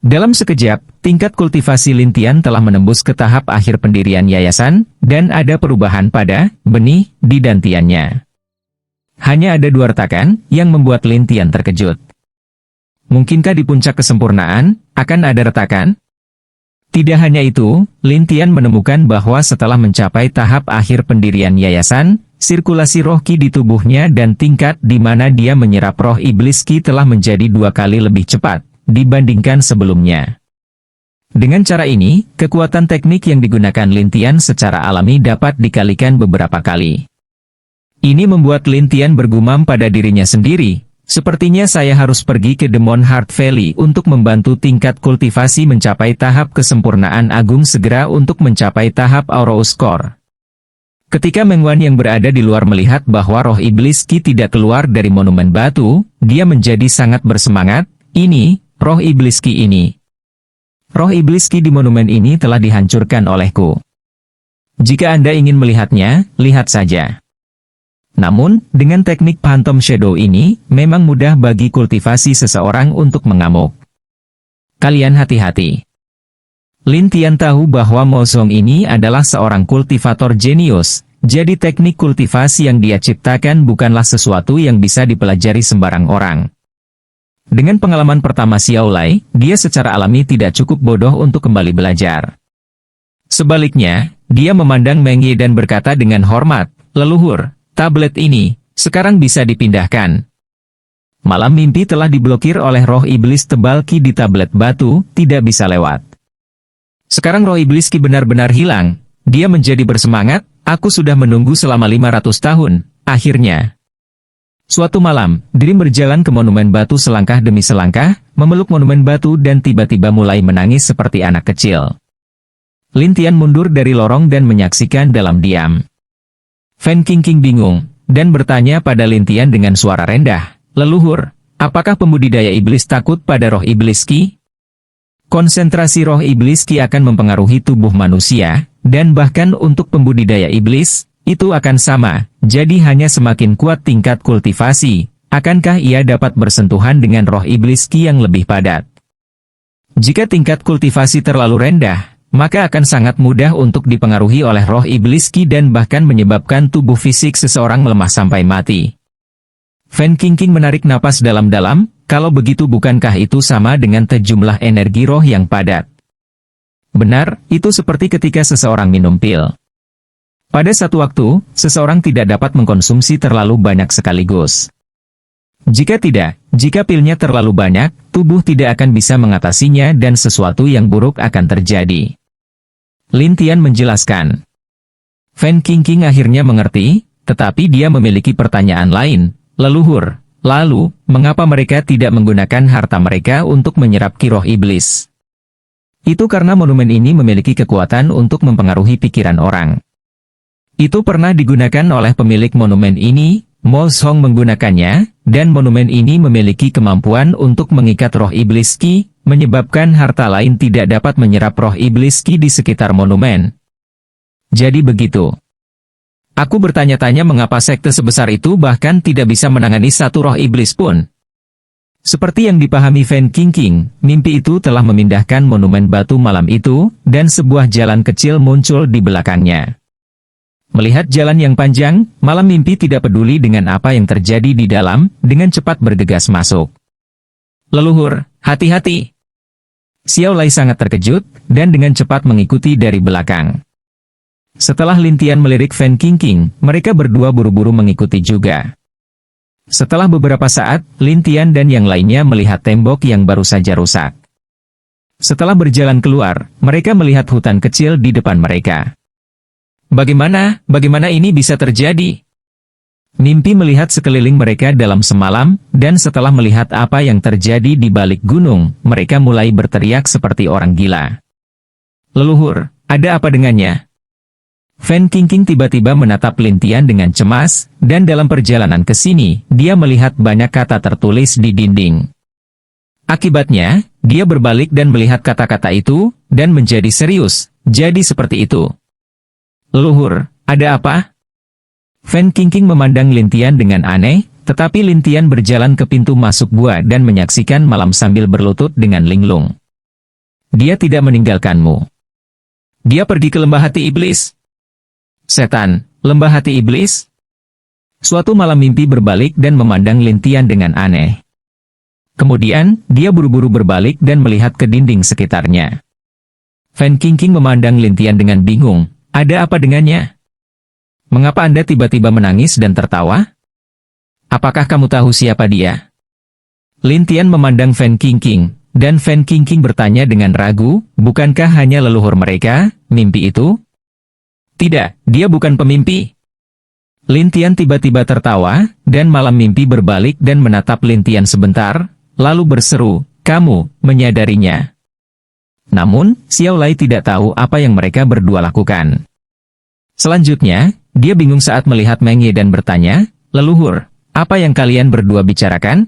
Dalam sekejap, tingkat kultivasi Lin Tian telah menembus ke tahap akhir pendirian yayasan, dan ada perubahan pada benih di dantiannya. Hanya ada 2 retakan, yang membuat Lin Tian terkejut. Mungkinkah di puncak kesempurnaan, akan ada retakan? Tidak hanya itu, Lin Tian menemukan bahwa setelah mencapai tahap akhir pendirian yayasan, sirkulasi roh Qi di tubuhnya dan tingkat di mana dia menyerap roh iblis Qi telah menjadi 2 kali lebih cepat, dibandingkan sebelumnya. Dengan cara ini, kekuatan teknik yang digunakan Lin Tian secara alami dapat dikalikan beberapa kali. Ini membuat Lin Tian bergumam pada dirinya sendiri, sepertinya saya harus pergi ke Demon Heart Valley untuk membantu tingkat kultivasi mencapai tahap kesempurnaan agung segera untuk mencapai tahap Aurous Core. Ketika Meng Wan yang berada di luar melihat bahwa roh iblis Qi tidak keluar dari monumen batu, dia menjadi sangat bersemangat, ini, roh iblis Qi ini. Roh iblis Qi di monumen ini telah dihancurkan olehku. Jika Anda ingin melihatnya, lihat saja. Namun, dengan teknik Phantom Shadow ini, memang mudah bagi kultivasi seseorang untuk mengamuk. Kalian hati-hati. Lin Tian tahu bahwa Mo Zong ini adalah seorang kultivator jenius, jadi teknik kultivasi yang dia ciptakan bukanlah sesuatu yang bisa dipelajari sembarang orang. Dengan pengalaman pertama Xiao Lai, dia secara alami tidak cukup bodoh untuk kembali belajar. Sebaliknya, dia memandang Meng Ye dan berkata dengan hormat, "Leluhur, tablet ini, sekarang bisa dipindahkan." Malam mimpi telah diblokir oleh roh iblis tebal Qi di tablet batu, tidak bisa lewat. Sekarang roh iblis Qi benar-benar hilang, dia menjadi bersemangat, "Aku sudah menunggu selama 500 tahun, akhirnya." Suatu malam, Dream berjalan ke monumen batu selangkah demi selangkah, memeluk monumen batu dan tiba-tiba mulai menangis seperti anak kecil. Lin Tian mundur dari lorong dan menyaksikan dalam diam. Fan Qingqing bingung, dan bertanya pada Lin Tian dengan suara rendah, "Leluhur, apakah pembudidaya iblis takut pada roh iblis Qi?" Konsentrasi roh iblis Qi akan mempengaruhi tubuh manusia, dan bahkan untuk pembudidaya iblis, itu akan sama, jadi hanya semakin kuat tingkat kultivasi, akankah ia dapat bersentuhan dengan roh iblis Qi yang lebih padat. Jika tingkat kultivasi terlalu rendah, maka akan sangat mudah untuk dipengaruhi oleh roh iblis Qi dan bahkan menyebabkan tubuh fisik seseorang melemah sampai mati. Fan Qingqing menarik napas dalam-dalam, kalau begitu bukankah itu sama dengan jumlah energi roh yang padat? Benar, itu seperti ketika seseorang minum pil. Pada satu waktu, seseorang tidak dapat mengkonsumsi terlalu banyak sekaligus. Jika pilnya terlalu banyak, tubuh tidak akan bisa mengatasinya dan sesuatu yang buruk akan terjadi. Lin Tian menjelaskan. Fan Qingqing akhirnya mengerti, tetapi dia memiliki pertanyaan lain, "Leluhur, lalu, mengapa mereka tidak menggunakan harta mereka untuk menyerap Qi roh iblis?" Itu karena monumen ini memiliki kekuatan untuk mempengaruhi pikiran orang. Itu pernah digunakan oleh pemilik monumen ini, Mo Zong menggunakannya, dan monumen ini memiliki kemampuan untuk mengikat roh iblis Qi, menyebabkan harta lain tidak dapat menyerap roh iblis Qi di sekitar monumen. Jadi begitu. Aku bertanya-tanya mengapa sekte sebesar itu bahkan tidak bisa menangani satu roh iblis pun. Seperti yang dipahami Fan Qingqing, mimpi itu telah memindahkan monumen batu malam itu, dan sebuah jalan kecil muncul di belakangnya. Melihat jalan yang panjang, malam mimpi tidak peduli dengan apa yang terjadi di dalam, dengan cepat bergegas masuk. "Leluhur, hati-hati!" Xiao Lai sangat terkejut, dan dengan cepat mengikuti dari belakang. Setelah Lin Tian melirik Fan Qingqing, mereka berdua buru-buru mengikuti juga. Setelah beberapa saat, Lin Tian dan yang lainnya melihat tembok yang baru saja rusak. Setelah berjalan keluar, mereka melihat hutan kecil di depan mereka. Bagaimana ini bisa terjadi? Mimpi melihat sekeliling mereka dalam semalam, dan setelah melihat apa yang terjadi di balik gunung, mereka mulai berteriak seperti orang gila. "Leluhur, ada apa dengannya?" Fan Qingqing tiba-tiba menatap Lin Tian dengan cemas, dan dalam perjalanan ke sini, dia melihat banyak kata tertulis di dinding. Akibatnya, dia berbalik dan melihat kata-kata itu, dan menjadi serius, jadi seperti itu. "Leluhur, ada apa?" Fan Qingqing memandang Lin Tian dengan aneh, tetapi Lin Tian berjalan ke pintu masuk gua dan menyaksikan malam sambil berlutut dengan linglung. "Dia tidak meninggalkanmu. Dia pergi ke lembah hati iblis." "Setan, lembah hati iblis?" Suatu malam mimpi berbalik dan memandang Lin Tian dengan aneh. Kemudian, dia buru-buru berbalik dan melihat ke dinding sekitarnya. Fan Qingqing memandang Lin Tian dengan bingung. "Ada apa dengannya? Mengapa Anda tiba-tiba menangis dan tertawa? Apakah kamu tahu siapa dia?" Lin Tian memandang Fan Qingqing, dan Fan Qingqing bertanya dengan ragu, "Bukankah hanya leluhur mereka, mimpi itu?" "Tidak, dia bukan pemimpi." Lin Tian tiba-tiba tertawa, dan malam mimpi berbalik dan menatap Lin Tian sebentar, lalu berseru, "Kamu menyadarinya?" Namun, Xiao Lai tidak tahu apa yang mereka berdua lakukan. Selanjutnya, dia bingung saat melihat Meng Ye dan bertanya, "Leluhur, apa yang kalian berdua bicarakan?"